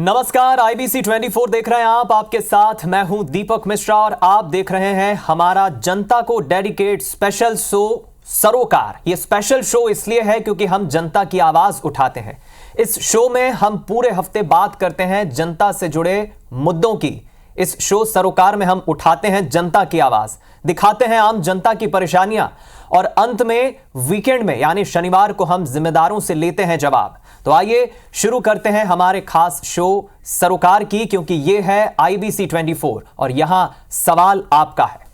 नमस्कार, IBC 24 देख रहे हैं आप। आपके साथ मैं हूं दीपक मिश्रा और आप देख रहे हैं हमारा जनता को डेडिकेट स्पेशल शो सरोकार। ये स्पेशल शो इसलिए है क्योंकि हम जनता की आवाज उठाते हैं। इस शो में हम पूरे हफ्ते बात करते हैं जनता से जुड़े मुद्दों की। इस शो सरोकार में हम उठाते हैं जनता की आवाज, दिखाते हैं आम जनता की परेशानियां और अंत में वीकेंड में यानी शनिवार को हम जिम्मेदारों से लेते हैं जवाब। तो आइए शुरू करते हैं हमारे खास शो सरोकार की, क्योंकि ये है IBC 24 और यहां सवाल आपका है।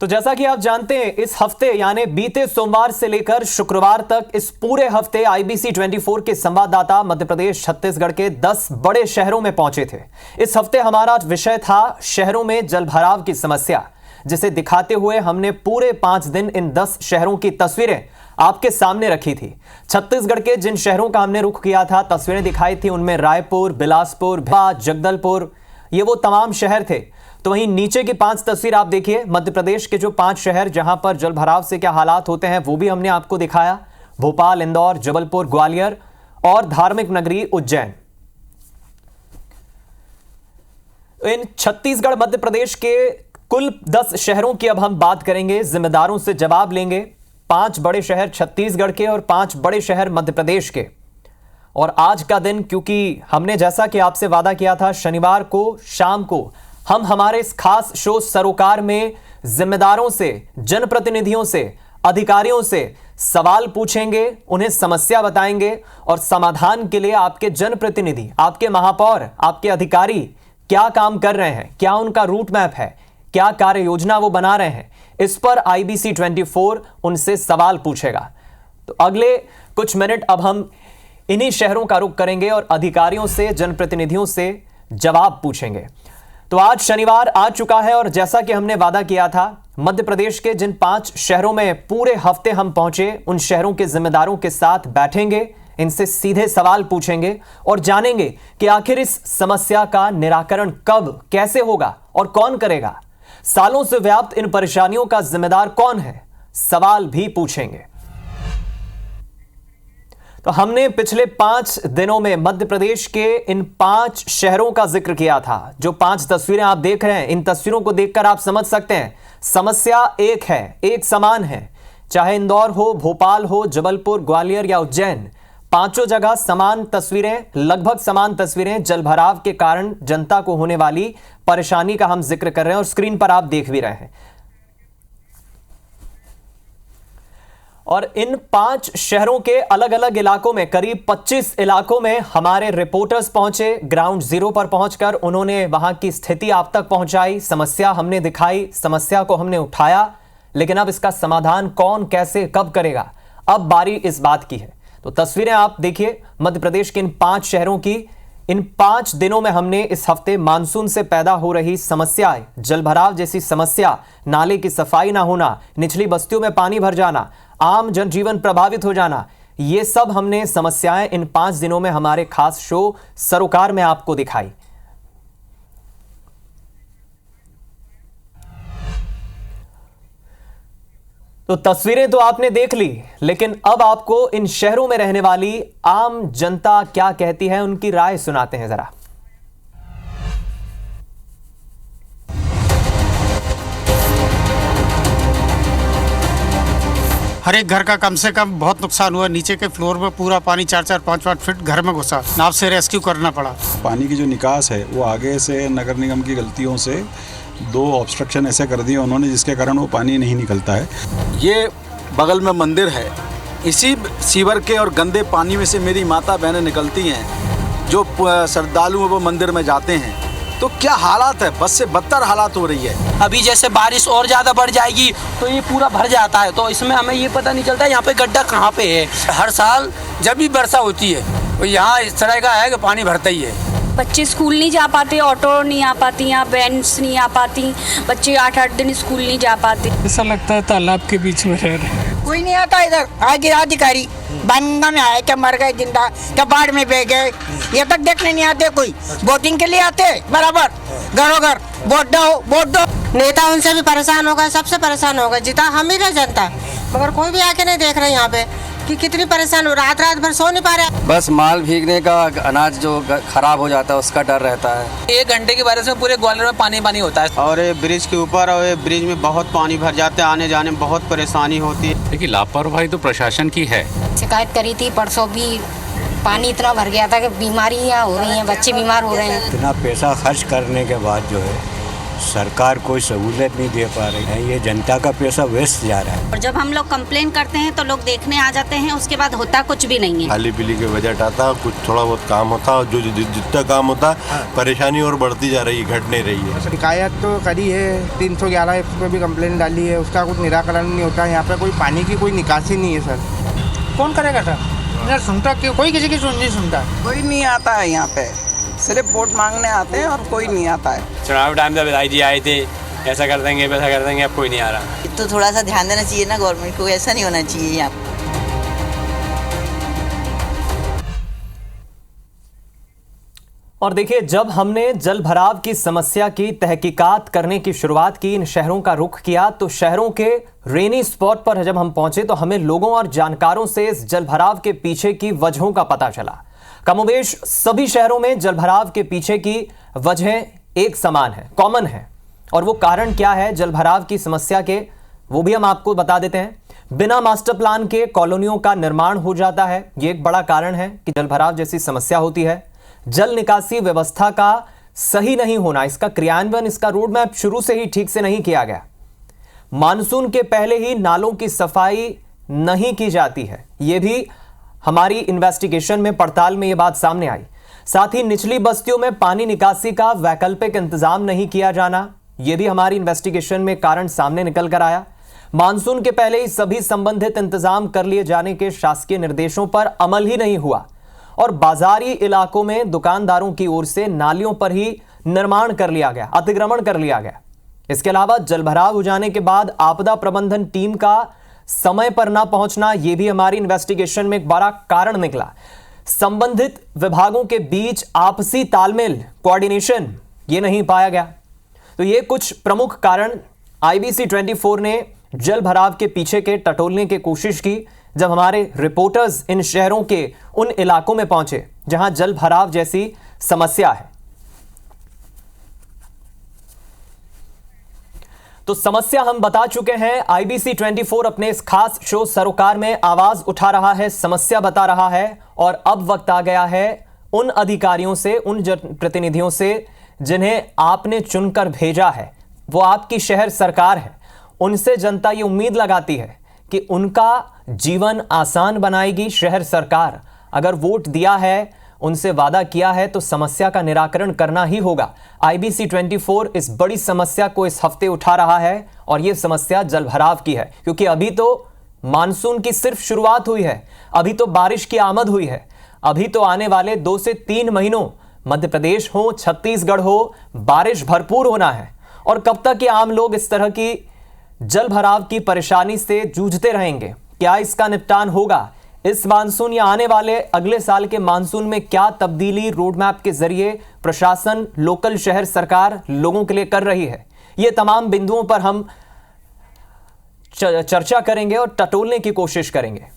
तो जैसा कि आप जानते हैं, इस हफ्ते यानी बीते सोमवार से लेकर शुक्रवार तक इस पूरे हफ्ते IBC 24 के संवाददाता मध्य प्रदेश छत्तीसगढ़ के 10 बड़े शहरों में पहुंचे थे। इस हफ्ते हमारा विषय था शहरों में जलभराव की समस्या, जिसे दिखाते हुए हमने पूरे 5 दिन इन 10 शहरों की तस्वीरें आपके सामने रखी थी। छत्तीसगढ़ के जिन शहरों का हमने रुख किया था, तस्वीरें दिखाई थी, उनमें रायपुर, बिलासपुर, जगदलपुर, ये वो तमाम शहर थे। तो वहीं नीचे की 5 तस्वीर आप देखिए, मध्य प्रदेश के जो 5 शहर जहां पर जलभराव से क्या हालात होते हैं वो भी हमने आपको दिखाया। भोपाल, इंदौर, जबलपुर, ग्वालियर और धार्मिक नगरी उज्जैन। इन छत्तीसगढ़ मध्य प्रदेश के कुल 10 शहरों की अब हम बात करेंगे, जिम्मेदारों से जवाब लेंगे। 5 बड़े शहर छत्तीसगढ़ के और 5 बड़े शहर मध्य प्रदेश के। और आज का दिन, क्योंकि हमने जैसा कि आपसे वादा किया था, शनिवार को शाम को हम हमारे इस खास शो सरोकार में जिम्मेदारों से, जनप्रतिनिधियों से, अधिकारियों से सवाल पूछेंगे, उन्हें समस्या बताएंगे और समाधान के लिए आपके जनप्रतिनिधि, आपके महापौर, आपके अधिकारी क्या काम कर रहे हैं, क्या उनका रूट मैप है, क्या कार्य योजना वो बना रहे हैं, इस पर IBC 24 उनसे सवाल पूछेगा। तो अगले कुछ मिनट अब हम इन्हीं शहरों का रुख करेंगे और अधिकारियों से, जनप्रतिनिधियों से जवाब पूछेंगे। तो आज शनिवार आ चुका है और जैसा कि हमने वादा किया था, मध्य प्रदेश के जिन 5 शहरों में पूरे हफ्ते हम पहुंचे, उन शहरों के जिम्मेदारों के साथ बैठेंगे, इनसे सीधे सवाल पूछेंगे और जानेंगे कि आखिर इस समस्या का निराकरण कब, कैसे होगा और कौन करेगा। सालों से व्याप्त इन परेशानियों का जिम्मेदार कौन है, सवाल भी पूछेंगे। तो हमने पिछले 5 दिनों में मध्य प्रदेश के इन 5 शहरों का जिक्र किया था। जो 5 तस्वीरें आप देख रहे हैं, इन तस्वीरों को देखकर आप समझ सकते हैं समस्या एक है, एक समान है। चाहे इंदौर हो, भोपाल हो, जबलपुर, ग्वालियर या उज्जैन, 5 जगह समान तस्वीरें, लगभग समान तस्वीरें जलभराव के कारण जनता को होने वाली परेशानी का हम जिक्र कर रहे हैं और स्क्रीन पर आप देख भी रहे हैं। और इन 5 शहरों के अलग अलग इलाकों में, करीब 25 इलाकों में हमारे रिपोर्टर्स पहुंचे। ग्राउंड जीरो पर पहुंचकर उन्होंने वहां की स्थिति आप तक पहुंचाई, समस्या हमने दिखाई, समस्या को हमने उठाया। लेकिन अब इसका समाधान कौन, कैसे, कब करेगा, अब बारी इस बात की है। तो तस्वीरें आप देखिए मध्य प्रदेश के इन 5 शहरों की। इन 5 दिनों में हमने इस हफ्ते मानसून से पैदा हो रही समस्याएं, जलभराव जैसी समस्या, नाले की सफाई ना होना, निचली बस्तियों में पानी भर जाना, आम जनजीवन प्रभावित हो जाना, ये सब हमने समस्याएं इन 5 दिनों में हमारे खास शो सरोकार में आपको दिखाई। तो तस्वीरें तो आपने देख ली, लेकिन अब आपको इन शहरों में रहने वाली आम जनता क्या कहती है, उनकी राय सुनाते हैं जरा। हर एक घर का कम से कम बहुत नुकसान हुआ। नीचे के फ्लोर में पूरा पानी 4-4, 5-5 फीट घर में घुसा, नाव से रेस्क्यू करना पड़ा। पानी की जो निकास है वो आगे से नगर निगम की गलतियों से 2 ऑब्स्ट्रक्शन ऐसे कर दिए उन्होंने, जिसके कारण वो पानी नहीं निकलता है। ये बगल में मंदिर है, इसी सीवर के और गंदे पानी में से मेरी माता बहनें निकलती हैं। जो श्रद्धालु हैं वो मंदिर में जाते हैं, तो क्या हालात है, बस से बदतर हालात हो रही है। अभी जैसे बारिश और ज़्यादा बढ़ जाएगी तो ये पूरा भर जाता है, तो इसमें हमें ये पता नहीं चलता है यहाँ पे गड्ढा कहाँ पे है। हर साल जब भी वर्षा होती है तो यहाँ इस तरह का है कि पानी भरता ही है। बच्चे स्कूल नहीं जा पाते, ऑटो नहीं आ पाती, यहाँ वैन्स नहीं आ पाती, बच्चे 8-8 दिन स्कूल नहीं जा पाते। ऐसा लगता है तालाब के बीच में रह रहे हैं। कोई नहीं आता इधर, आगे अधिकारी बांगा में आए, क्या मर गए जिंदा, क्या बाढ़ में बह गए, ये तक देखने नहीं आते कोई। वोटिंग के लिए आते बराबर, घरों घर वोट दो वोट दो। नेता उनसे भी परेशान हो गए, सबसे परेशान हो गए, जितना हम ही रह जनता, मगर कोई भी आके नहीं देख रहे यहाँ पे कि कितनी परेशान हो। रात रात भर सो नहीं पा रहे। बस माल भीगने का, अनाज जो खराब हो जाता है उसका डर रहता है। 1 घंटे की बारिश में पूरे ग्वालियर में पानी पानी होता है। और ये ब्रिज के ऊपर, और ये ब्रिज में बहुत पानी भर जाते हैं, आने जाने में बहुत परेशानी होती है। देखिए, लापरवाही तो प्रशासन की है। शिकायत करी थी परसों भी, पानी इतना भर गया था कि बीमारियाँ हो रही हैं, बच्चे बीमार हो रहे हैं। इतना पैसा खर्च करने के बाद जो है सरकार कोई सहूलियत नहीं दे पा रही है, ये जनता का पैसा वेस्ट जा रहा है। और जब हम लोग कंप्लेन करते हैं तो लोग देखने आ जाते हैं, उसके बाद होता कुछ भी नहीं है। खाली पीली के बजट आता, कुछ थोड़ा बहुत काम होता, जो जितना काम होता परेशानी और बढ़ती जा रही है, घट नहीं रही है। शिकायत तो करी है, 311 पे भी कंप्लेन डाली है, उसका कुछ निराकरण नहीं होता। यहाँ पे कोई पानी की कोई निकासी नहीं है सर। कौन करेगा सर? सुनता कोई किसी की नहीं सुनता, कोई नहीं आता है यहाँ पे, सिर्फ वोट मांगने आते हैं और कोई नहीं आता है। चुनाव टाइम में विधायक जी आए थे, ऐसा कर देंगे वैसा कर देंगे, अब कोई नहीं आ रहा। तो थोड़ा सा ध्यान देना चाहिए ना गवर्नमेंट को, ऐसा नहीं होना चाहिए यहाँ। और देखिए, जब हमने जल भराव की समस्या की तहकीकात करने की शुरुआत की, इन शहरों का रुख किया, तो शहरों के रेनी स्पॉट पर जब हम पहुंचे तो हमें लोगों और जानकारों से इस जल भराव के पीछे की वजहों का पता चला। कमोबेश सभी शहरों में जल भराव के पीछे की वजह एक समान है, कॉमन है। और वो कारण क्या है जल भराव की समस्या के, वो भी हम आपको बता देते हैं। बिना मास्टर प्लान के कॉलोनियों का निर्माण हो जाता है, ये एक बड़ा कारण है कि जल भराव जैसी समस्या होती है। जल निकासी व्यवस्था का सही नहीं होना, इसका क्रियान्वयन, इसका रोड मैप शुरू से ही ठीक से नहीं किया गया। मानसून के पहले ही नालों की सफाई नहीं की जाती है, यह भी हमारी इन्वेस्टिगेशन में, पड़ताल में यह बात सामने आई। साथ ही निचली बस्तियों में पानी निकासी का वैकल्पिक इंतजाम नहीं किया जाना, यह भी हमारी इन्वेस्टिगेशन में कारण सामने निकल कर आया। मानसून के पहले ही सभी संबंधित इंतजाम कर लिए जाने के शासकीय निर्देशों पर अमल ही नहीं हुआ और बाजारी इलाकों में दुकानदारों की ओर से नालियों पर ही निर्माण कर लिया गया, अतिक्रमण कर लिया गया। इसके अलावा जलभराव हो जाने के बाद आपदा प्रबंधन टीम का समय पर ना पहुंचना, यह भी हमारी इन्वेस्टिगेशन में एक बड़ा कारण निकला। संबंधित विभागों के बीच आपसी तालमेल, कोऑर्डिनेशन, ये नहीं पाया गया। तो ये कुछ प्रमुख कारण IBC 24 ने जल भराव के पीछे के टटोलने की कोशिश की जब हमारे रिपोर्टर्स इन शहरों के उन इलाकों में पहुंचे जहां जल भराव जैसी समस्या है। तो समस्या हम बता चुके हैं। IBC 24 अपने इस खास शो सरोकार में आवाज उठा रहा है, समस्या बता रहा है और अब वक्त आ गया है उन अधिकारियों से, उन प्रतिनिधियों से जिन्हें आपने चुनकर भेजा है, वो आपकी शहर सरकार है। उनसे जनता ये उम्मीद लगाती है कि उनका जीवन आसान बनाएगी शहर सरकार। अगर वोट दिया है, उनसे वादा किया है तो समस्या का निराकरण करना ही होगा। IBC 24 इस बड़ी समस्या को इस हफ्ते उठा रहा है और यह समस्या जलभराव की है, क्योंकि अभी तो मानसून की सिर्फ शुरुआत हुई है, अभी तो बारिश की आमद हुई है, अभी तो आने वाले 2 से 3 महीनों मध्य प्रदेश हो, छत्तीसगढ़ हो, बारिश भरपूर होना है। और कब तक ये आम लोग इस तरह की जल भराव की परेशानी से जूझते रहेंगे? क्या इसका निपटान होगा इस मानसून या आने वाले अगले साल के मानसून में? क्या तब्दीली रोड मैप के जरिए प्रशासन, लोकल शहर सरकार लोगों के लिए कर रही है? ये तमाम बिंदुओं पर हम चर्चा करेंगे और टटोलने की कोशिश करेंगे।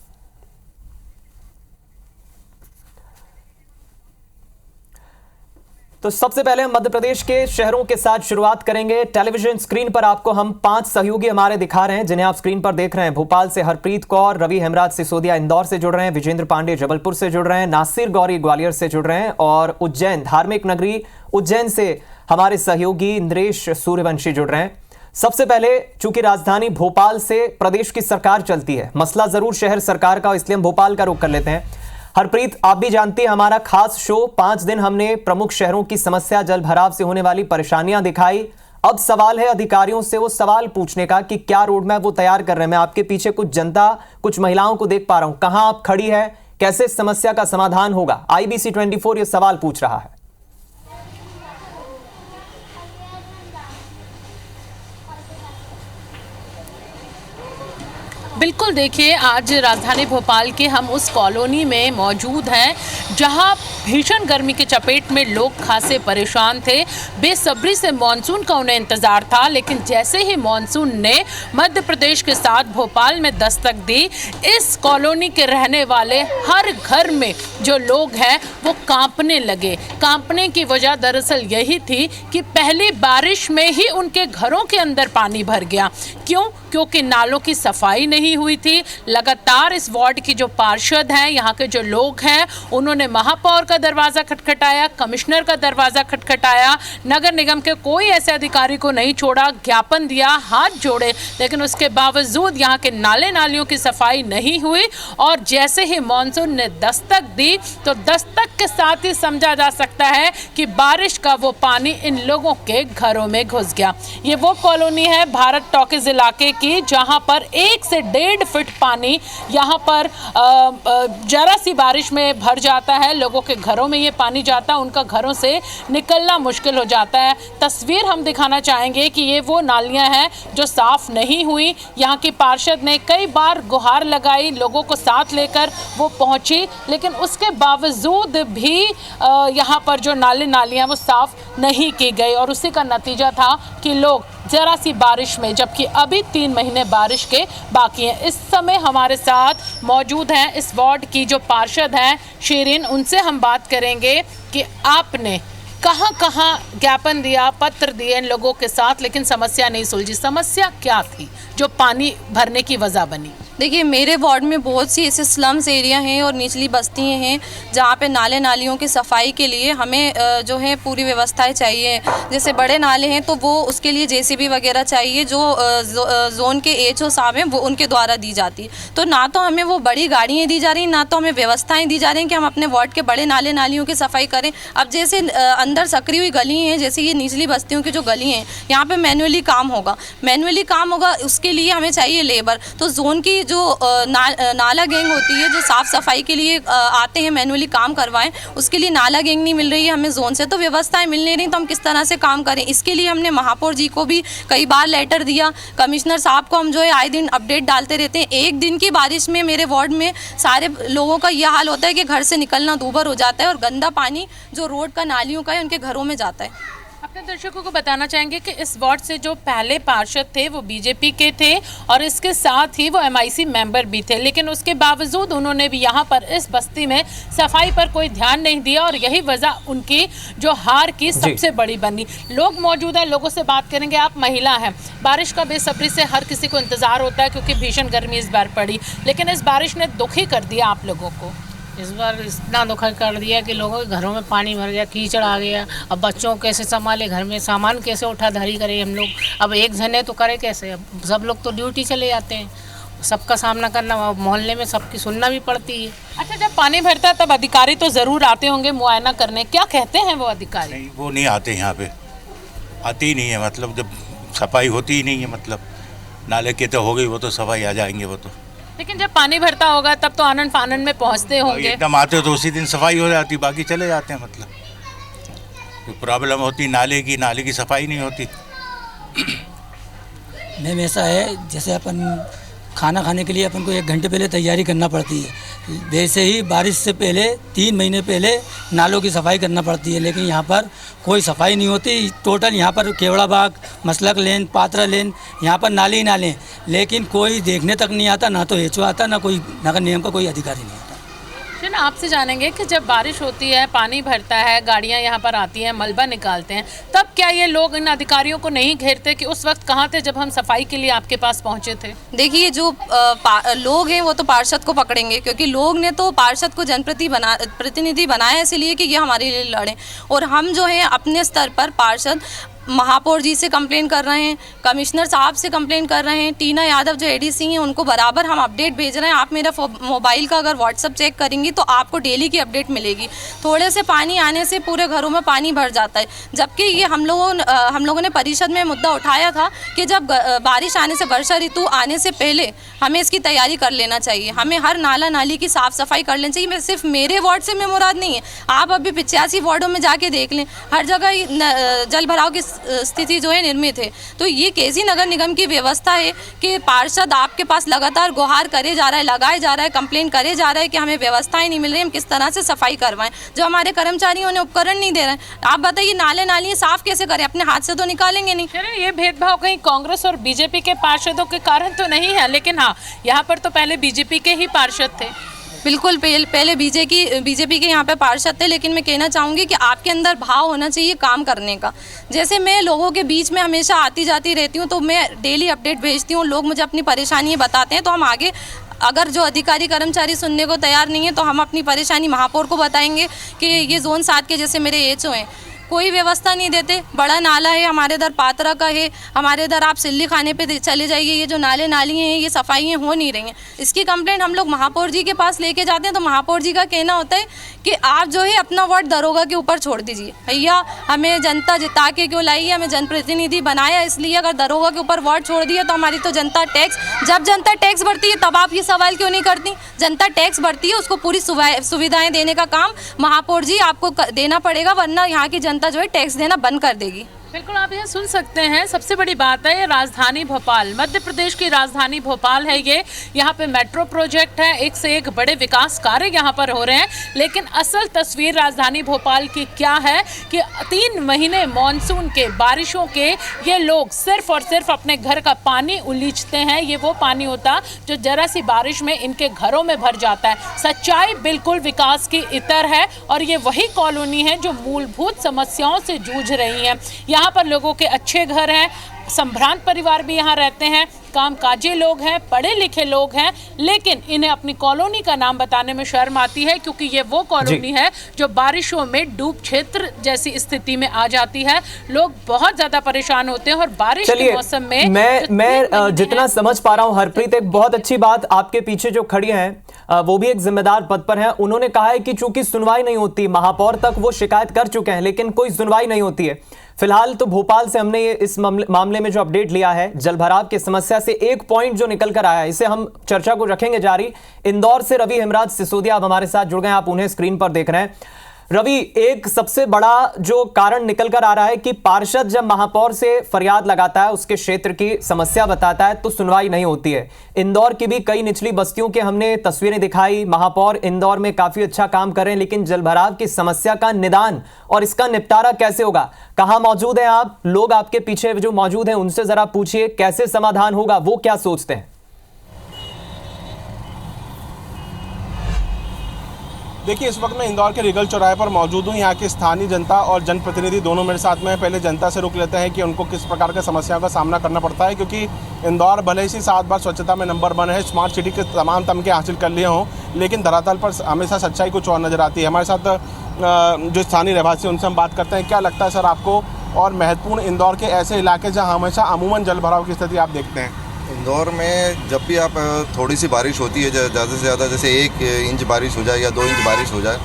तो सबसे पहले हम मध्य प्रदेश के शहरों के साथ शुरुआत करेंगे। टेलीविजन स्क्रीन पर आपको हम 5 सहयोगी हमारे दिखा रहे हैं जिन्हें आप स्क्रीन पर देख रहे हैं। भोपाल से हरप्रीत कौर, रवि हेमराज सिसोदिया इंदौर से जुड़ रहे हैं, विजेंद्र पांडे जबलपुर से जुड़ रहे हैं, नासिर गौरी ग्वालियर से जुड़ रहे हैं और उज्जैन, धार्मिक नगरी उज्जैन से हमारे सहयोगी इंद्रेश सूर्यवंशी जुड़ रहे हैं। सबसे पहले, चूंकि राजधानी भोपाल से प्रदेश की सरकार चलती है, मसला जरूर शहर सरकार का, इसलिए हम भोपाल का रुख कर लेते हैं। हरप्रीत, आप भी जानती हैं हमारा खास शो 5 दिन हमने प्रमुख शहरों की समस्या, जल भराव से होने वाली परेशानियां दिखाई। अब सवाल है अधिकारियों से वो सवाल पूछने का कि क्या रोड मैप वो तैयार कर रहे हैं। मैं आपके पीछे कुछ जनता, कुछ महिलाओं को देख पा रहा हूं, कहां आप खड़ी है, कैसे इस समस्या का समाधान होगा? IBC 24 ये सवाल पूछ रहा है। बिल्कुल, देखिए आज राजधानी भोपाल के हम उस कॉलोनी में मौजूद हैं जहां भीषण गर्मी की चपेट में लोग खासे परेशान थे। बेसब्री से मॉनसून का उन्हें इंतजार था, लेकिन जैसे ही मॉनसून ने मध्य प्रदेश के साथ भोपाल में दस्तक दी, इस कॉलोनी के रहने वाले हर घर में जो लोग हैं वो कांपने लगे। कांपने की वजह दरअसल यही थी कि पहली बारिश में ही उनके घरों के अंदर पानी भर गया। क्यों? क्योंकि नालों की सफाई नहीं हुई थी। लगातार इस वार्ड की जो पार्षद हैं, यहाँ के जो लोग हैं, उन्होंने महापौर का दरवाज़ा खटखटाया, कमिश्नर का दरवाज़ा खटखटाया, नगर निगम के कोई ऐसे अधिकारी को नहीं छोड़ा, ज्ञापन दिया, हाथ जोड़े, लेकिन उसके बावजूद यहाँ के नाले नालियों की सफाई नहीं हुई। और जैसे ही मॉनसून ने दस्तक दी तो दस्तक के साथ ही समझा जा सकता है कि बारिश का वो पानी इन लोगों के घरों में घुस गया। ये वो कॉलोनी है भारत टॉकीज इलाके की, जहाँ पर 1 से 1.5 फीट पानी यहाँ पर जरा सी बारिश में भर जाता है। लोगों के घरों में ये पानी जाता है, उनका घरों से निकलना मुश्किल हो जाता है। तस्वीर हम दिखाना चाहेंगे कि ये वो नालियाँ हैं जो साफ़ नहीं हुई। यहाँ की पार्षद ने कई बार गुहार लगाई, लोगों को साथ लेकर वो पहुँची, लेकिन उसके बावजूद भी यहाँ पर जो नाले नालियाँ वो साफ़ नहीं की गई। और उसी का नतीजा था कि लोग ज़रा सी बारिश में, जबकि अभी 3 महीने बारिश के बाकी हैं। इस समय हमारे साथ मौजूद हैं इस वार्ड की जो पार्षद हैं शीरीन, उनसे हम बात करेंगे कि आपने कहाँ कहाँ ज्ञापन दिया, पत्र दिए इन लोगों के साथ, लेकिन समस्या नहीं सुलझी। समस्या क्या थी जो पानी भरने की वजह बनी? देखिए, मेरे वार्ड में बहुत सी ऐसे स्लम्स एरिया हैं और निचली बस्तियाँ हैं जहाँ पे नाले नालियों की सफाई के लिए हमें जो है पूरी व्यवस्थाएं चाहिए। जैसे बड़े नाले हैं तो वो उसके लिए जेसीबी वगैरह चाहिए, जो जोन के एचओ साहब हैं वो उनके द्वारा दी जाती। तो ना तो हमें वो बड़ी गाड़ियाँ दी जा रही, ना तो हमें व्यवस्थाएँ दी जा रही हैं कि हम अपने वार्ड के बड़े नाले नालियों की सफाई करें। अब जैसे अंदर सकरी हुई गली हैं, जैसे ये निचली बस्तियों की जो गली हैं, यहाँ पर मैनुअली काम होगा, उसके लिए हमें चाहिए लेबर। तो जोन की जो नाला गैंग होती है जो साफ़ सफाई के लिए आते हैं मैनुअली काम करवाएं, उसके लिए नाला गैंग नहीं मिल रही है हमें जोन से, तो व्यवस्थाएं मिल नहीं रही, तो हम किस तरह से काम करें। इसके लिए हमने महापौर जी को भी कई बार लेटर दिया, कमिश्नर साहब को हम जो है आए दिन अपडेट डालते रहते हैं। एक दिन की बारिश में मेरे वार्ड में सारे लोगों का यह हाल होता है कि घर से निकलना दूभर हो जाता है और गंदा पानी जो रोड का नालियों का है उनके घरों में जाता है। अपने दर्शकों को बताना चाहेंगे कि इस वार्ड से जो पहले पार्षद थे वो बीजेपी के थे और इसके साथ ही वो एमआईसी मेंबर भी थे, लेकिन उसके बावजूद उन्होंने भी यहाँ पर इस बस्ती में सफाई पर कोई ध्यान नहीं दिया और यही वजह उनकी जो हार की सबसे बड़ी बनी। लोग मौजूद हैं, लोगों से बात करेंगे। आप महिला हैं, बारिश का बेसब्री से हर किसी को इंतजार होता है क्योंकि भीषण गर्मी इस बार पड़ी, लेकिन इस बारिश ने दुखी कर दिया आप लोगों को। इस बार इतना दुखद कर दिया कि लोगों के घरों में पानी भर गया, कीचड़ आ गया। अब बच्चों को कैसे संभाले, घर में सामान कैसे उठा धरी करे हम लोग। अब एक जने तो करे कैसे, अब सब लोग तो ड्यूटी चले जाते हैं, सबका सामना करना, मोहल्ले में सबकी सुनना भी पड़ती है। अच्छा, जब पानी भरता है तब अधिकारी तो ज़रूर आते होंगे मुआयना करने, क्या कहते हैं वो अधिकारी? नहीं, वो नहीं आते, यहाँ पे आती ही नहीं है। मतलब जब सफाई होती ही नहीं है, मतलब नाले के तो हो गई, वो तो सफाई आ जाएंगे वो तो। लेकिन जब पानी भरता होगा तब तो आनंद फानंद में पहुंचते होंगे। एकदम आते तो उसी दिन सफाई हो जाती, बाकी चले जाते हैं। मतलब तो प्रॉब्लम होती नाले की सफाई नहीं होती। मैम ऐसा है, जैसे अपन खाना खाने के लिए अपन को 1 घंटे पहले तैयारी करना पड़ती है, वैसे ही बारिश से पहले 3 महीने पहले नालों की सफाई करना पड़ती है, लेकिन यहाँ पर कोई सफाई नहीं होती। टोटल यहाँ पर केवड़ा बाग, मसलक लेन, पात्रा लेन, यहाँ पर नाले ही नाले, लेकिन कोई देखने तक नहीं आता, ना तो एचओ आता, ना कोई नगर निगम का कोई अधिकारी नहीं आता। फिर आपसे जानेंगे कि जब बारिश होती है, पानी भरता है, गाड़ियाँ यहाँ पर आती हैं, मलबा निकालते हैं, तब क्या ये लोग इन अधिकारियों को नहीं घेरते कि उस वक्त कहाँ थे जब हम सफाई के लिए आपके पास पहुँचे थे? देखिए, जो लोग हैं वो तो पार्षद को पकड़ेंगे, क्योंकि लोग ने तो पार्षद को जनप्रतिनिधि बनाया इसलिए कि ये हमारे लिए लड़ें, और हम जो हैं अपने स्तर पर पार्षद महापौर जी से कंप्लेन कर रहे हैं, कमिश्नर साहब से कंप्लेन कर रहे हैं, टीना यादव जो एडीसी हैं उनको बराबर हम अपडेट भेज रहे हैं। आप मेरा मोबाइल का अगर व्हाट्सअप चेक करेंगी तो आपको डेली की अपडेट मिलेगी। थोड़े से पानी आने से पूरे घरों में पानी भर जाता है, जबकि ये हम लोगों ने परिषद में मुद्दा उठाया था कि जब बारिश आने से, वर्षा ऋतु आने से पहले हमें इसकी तैयारी कर लेना चाहिए, हमें हर नाला नाली की साफ़ सफाई कर लेनी चाहिए। मैं सिर्फ मेरे वार्ड से में मुराद नहीं है, आप अभी 85 वार्डों में जाके देख लें, हर जगह जल भराव की स्थिति जो है निर्मित है। तो ये कैसी नगर निगम की व्यवस्था है कि पार्षद आपके पास लगातार गुहार करे जा रहा है, लगाए जा रहा है, कंप्लेन करे जा रहा है कि हमें व्यवस्थाएं नहीं मिल रही, हम किस तरह से सफाई करवाएं, जो हमारे कर्मचारियों ने उपकरण नहीं दे रहे हैं। आप बताइए नाले नालियाँ साफ कैसे करें, अपने हाथ से तो निकालेंगे नहीं। ये भेदभाव कहीं कांग्रेस और बीजेपी के पार्षदों के कारण तो नहीं है, लेकिन हाँ, यहाँ पर तो पहले बीजेपी के ही पार्षद थे। बिल्कुल, पहले बीजेपी के यहाँ पे पार्षद थे, लेकिन मैं कहना चाहूँगी कि आपके अंदर भाव होना चाहिए काम करने का। जैसे मैं लोगों के बीच में हमेशा आती जाती रहती हूँ, तो मैं डेली अपडेट भेजती हूँ, लोग मुझे अपनी परेशानी बताते हैं, तो हम आगे अगर जो अधिकारी कर्मचारी सुनने को तैयार नहीं है तो हम अपनी परेशानी महापौर को बताएंगे कि ये जोन 7 के जैसे मेरे एचओ हैं, कोई व्यवस्था नहीं देते। बड़ा नाला है हमारे इधर, पात्रा का है हमारे इधर, आप सिल्ली खाने पे चले जाइए, ये जो नाले नालियाँ हैं ये सफाइयाँ हो नहीं रही हैं। इसकी कंप्लेंट हम लोग महापौर जी के पास लेके जाते हैं, तो महापौर जी का कहना होता है कि आप जो है अपना वर्ड दरोगा के ऊपर छोड़ दीजिए। भैया हमें जनता जिता के क्यों लाई है, हमें जनप्रतिनिधि बनाया इसलिए, अगर दरोगा के ऊपर वर्ड छोड़ दिया तो हमारी तो जनता टैक्स, जब जनता टैक्स भरती है तब आप ये सवाल क्यों नहीं करती। जनता टैक्स भरती है, उसको पूरी सुविधाएं देने का काम महापौर जी आपको देना पड़ेगा, वरना यहाँ की जनता जो है टैक्स देना बंद कर देगी। बिल्कुल, आप यह सुन सकते हैं। सबसे बड़ी बात है ये राजधानी भोपाल, मध्य प्रदेश की राजधानी भोपाल है ये। यहाँ पे मेट्रो प्रोजेक्ट है, एक से एक बड़े विकास कार्य यहाँ पर हो रहे हैं, लेकिन असल तस्वीर राजधानी भोपाल की क्या है कि 3 महीने मॉनसून के, बारिशों के, ये लोग सिर्फ और सिर्फ अपने घर का पानी उलीचते हैं। ये वो पानी होता जो जरा सी बारिश में इनके घरों में भर जाता है। सच्चाई बिल्कुल विकास की इतर है, और ये वही कॉलोनी है जो मूलभूत समस्याओं से जूझ रही है। यहाँ पर लोगों के अच्छे घर हैं, संभ्रांत परिवार भी यहाँ रहते हैं, कामकाजी लोग हैं, पढ़े लिखे लोग हैं, लेकिन इन्हें अपनी कॉलोनी का नाम बताने में शर्म आती है, क्योंकि ये वो कॉलोनी है जो बारिशों में डूब क्षेत्र जैसी स्थिति में आ जाती है। लोग बहुत ज्यादा परेशान होते हैं, और बारिश के मौसम में मैं जितना समझ पा रहा हूँ हरप्रीत, एक बहुत अच्छी बात आपके पीछे जो खड़ी हैं वो भी एक जिम्मेदार पद पर हैं। उन्होंने कहा है कि चूंकि सुनवाई नहीं होती, महापौर तक वो शिकायत कर चुके हैं लेकिन कोई सुनवाई नहीं होती है। फिलहाल तो भोपाल से हमने इस मामले में जो अपडेट लिया है, जलभराव की समस्या से एक पॉइंट जो निकल कर आया है, इसे हम चर्चा को रखेंगे जारी। इंदौर से रवि हेमराज सिसोदिया अब हमारे साथ जुड़ गए हैं, आप उन्हें स्क्रीन पर देख रहे हैं। रवि, एक सबसे बड़ा जो कारण निकल कर आ रहा है कि पार्षद जब महापौर से फरियाद लगाता है, उसके क्षेत्र की समस्या बताता है, तो सुनवाई नहीं होती है। इंदौर की भी कई निचली बस्तियों के हमने तस्वीरें दिखाई, महापौर इंदौर में काफी अच्छा काम कर रहे हैं, लेकिन जलभराव की समस्या का निदान और इसका निपटारा कैसे होगा? कहां मौजूद हैं आप? लोग आपके पीछे जो मौजूद हैं उनसे जरा पूछिए कैसे समाधान होगा, वो क्या सोचते हैं? देखिए, इस वक्त मैं इंदौर के रिगल चौराहे पर मौजूद हूँ। यहाँ की स्थानीय जनता और जनप्रतिनिधि दोनों मेरे साथ में। पहले जनता से रुक लेते हैं कि उनको किस प्रकार की समस्याओं का सामना करना पड़ता है, क्योंकि इंदौर भले ही 7 बार स्वच्छता में नंबर 1 है, स्मार्ट सिटी के तमाम तमगे हासिल कर लिए हों, लेकिन धरातल पर हमेशा सच्चाई कुछ और नज़र आती है। हमारे साथ जो स्थानीय रहवासी उनसे हम बात करते हैं। क्या लगता है सर आपको, और महत्वपूर्ण इंदौर के ऐसे इलाके जहाँ हमेशा अमूमन जलभराव की स्थिति आप देखते हैं? इंदौर में जब भी आप थोड़ी सी बारिश होती है, ज़्यादा से ज़्यादा जैसे 1 इंच बारिश हो जाए या 2 इंच बारिश हो जाए,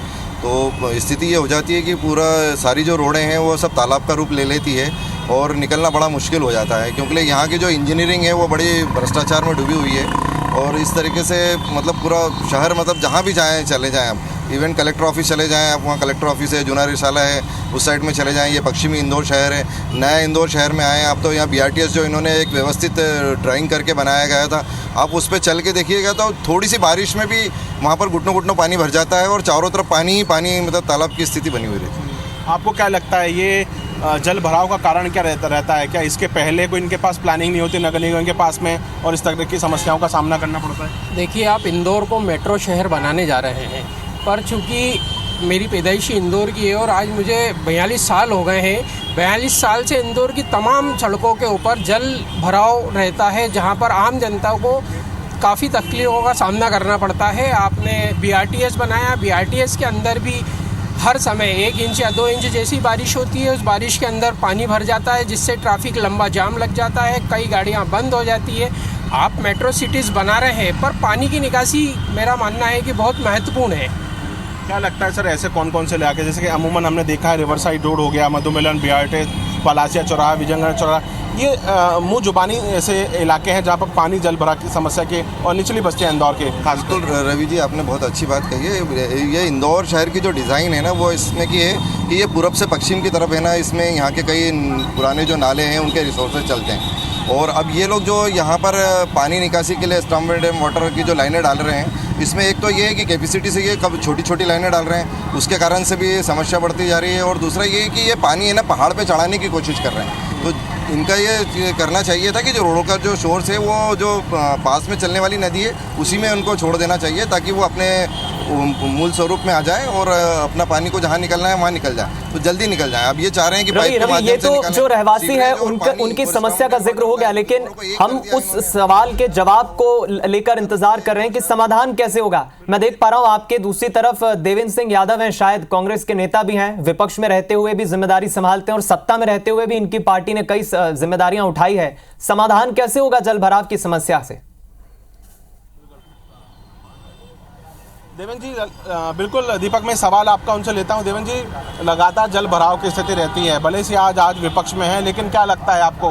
तो स्थिति ये हो जाती है कि पूरा सारी जो रोडें हैं वो सब तालाब का रूप ले लेती है और निकलना बड़ा मुश्किल हो जाता है, क्योंकि यहाँ की जो इंजीनियरिंग है वो बड़ी भ्रष्टाचार में डूबी हुई है। और इस तरीके से मतलब पूरा शहर, मतलब जहाँ भी जाएँ चले जाएँ आप, इवन कलेक्टर ऑफिस चले जाएँ आप, वहाँ कलेक्टर ऑफिस है, जुना रिसाला है, उस साइड में चले जाएँ, ये पश्चिमी इंदौर शहर है। नया इंदौर शहर में आए आप तो यहाँ BRTS जो इन्होंने एक व्यवस्थित ड्राइंग करके बनाया गया था, आप उस पर चल के देखिएगा तो थोड़ी सी बारिश में भी वहाँ पर घुटनों घुटनों पानी भर जाता है और चारों तरफ पानी ही पानी, मतलब तालाब की स्थिति बनी हुई रहती है। आपको क्या लगता है ये जल भराव का कारण क्या रहता है? क्या इसके पहले कोई इनके पास प्लानिंग नहीं होती नगर निगम के पास में, और इस तरह की समस्याओं का सामना करना पड़ता है? देखिए, आप इंदौर को मेट्रो शहर बनाने जा रहे हैं, पर चूँकि मेरी पैदाइशी इंदौर की है और आज मुझे 42 साल हो गए हैं, 42 साल से इंदौर की तमाम सड़कों के ऊपर जल भराव रहता है, जहाँ पर आम जनता को काफ़ी तकलीफ़ों का सामना करना पड़ता है। आपने BRTS बनाया, BRTS के अंदर भी हर समय 1 इंच या 2 इंच जैसी बारिश होती है, उस बारिश के अंदर पानी भर जाता है, जिससे ट्रैफिक लंबा जाम लग जाता है, कई गाड़ियां बंद हो जाती है। आप मेट्रो सिटीज़ बना रहे हैं, पर पानी की निकासी मेरा मानना है कि बहुत महत्वपूर्ण है। क्या लगता है सर, ऐसे कौन कौन से इलाके, जैसे कि अमूमन हमने देखा है रिवर साइड रोड हो गया, मधुमिलन, BRTS, पलासिया चौराहा, विजयनगर चौराहा, ये मुँह जुबानी ऐसे इलाके हैं जहाँ पर पानी जल भरा की समस्या के और निचली बस्तियाँ इंदौर के खास। बिल्कुल रवि जी, आपने बहुत अच्छी बात कही है। ये इंदौर शहर की जो डिज़ाइन है ना, वो इसमें की है कि ये पूरब से पश्चिम की तरफ है ना, इसमें यहाँ के कई पुराने जो नाले हैं उनके रिसोर्सेज चलते हैं। और अब ये लोग जो यहाँ पर पानी निकासी के लिए स्टॉर्म वाटर की जो लाइनें डाल रहे हैं, इसमें एक तो ये है कि कैपेसिटी से ये कब छोटी छोटी लाइनें डाल रहे हैं, उसके कारण से भी समस्या बढ़ती जा रही है। और दूसरा ये है कि ये पानी है ना पहाड़ पे चढ़ाने की कोशिश कर रहे हैं। तो इनका ये करना चाहिए था कि जो रोडों का जो सोर्स है वो जो पास में चलने वाली नदी है उसी में उनको छोड़ देना चाहिए, ताकि वो अपने मूल स्वरूप में आ जाए और अपना पानी को जहाँ निकलना है वहाँ निकल जाए, तो जल्दी निकल जाए। अब ये चाह रहे हैं कि पाइप के माध्यम से निकालें। जो रहवासी है उनकी समस्या का जिक्र हो गया, लेकिन हम उस सवाल के जवाब को लेकर इंतजार कर रहे हैं कि समाधान कैसे होगा। मैं देख पा रहा हूं आपके दूसरी तरफ देवेंद्र सिंह यादव हैं, शायद कांग्रेस के नेता भी हैं, विपक्ष में रहते हुए भी जिम्मेदारी संभालते हैं और सत्ता में रहते हुए भी इनकी पार्टी ने कई जिम्मेदारियां उठाई है। समाधान कैसे होगा जल भराव की समस्या से? देवेंद्र जी, बिल्कुल दीपक, मैं सवाल आपका उनसे लेता हूं। देवेंद्र जी, लगातार जल भराव की स्थिति रहती है, भले से आज विपक्ष में है, लेकिन क्या लगता है आपको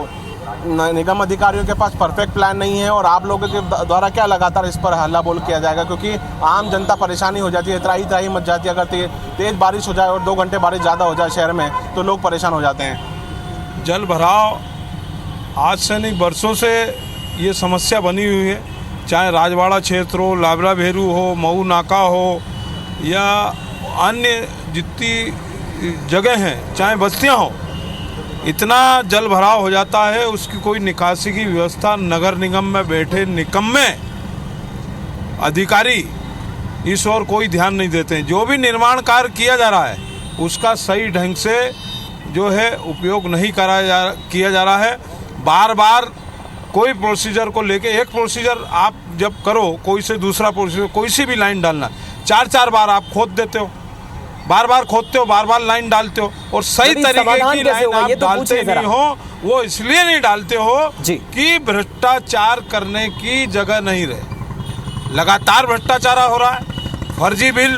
निगम अधिकारियों के पास परफेक्ट प्लान नहीं है और आप लोगों के द्वारा क्या लगातार इस पर हल्ला बोल किया जाएगा? क्योंकि आम जनता परेशानी हो जाती है, त्राही मच जाती है। अगर तेज बारिश हो जाए और 2 घंटे बारिश ज़्यादा हो जाए शहर में तो लोग परेशान हो जाते हैं। जल भराव आज से नहीं, बरसों से ये समस्या बनी हुई है। चाहे राजवाड़ा क्षेत्र हो, लाबरा भेरू हो, मऊ नाका हो या अन्य जितनी जगह हैं, चाहे बस्तियां हो, इतना जल भराव हो जाता है, उसकी कोई निकासी की व्यवस्था नगर निगम में बैठे निकम्मे अधिकारी इस ओर कोई ध्यान नहीं देते हैं। जो भी निर्माण कार्य किया जा रहा है उसका सही ढंग से जो है उपयोग नहीं किया जा रहा है। बार बार कोई प्रोसीजर को लेके, एक प्रोसीजर आप जब करो, कोई से दूसरा प्रोसीजर, कोई सी भी लाइन डालना, 4-4 बार आप खोद देते हो, बार बार खोदते हो, बार बार लाइन डालते हो और सही तरीके की लाइन आप डालते नहीं हो। वो इसलिए नहीं डालते हो कि भ्रष्टाचार करने की जगह नहीं रहे। लगातार भ्रष्टाचार हो रहा है, फर्जी बिल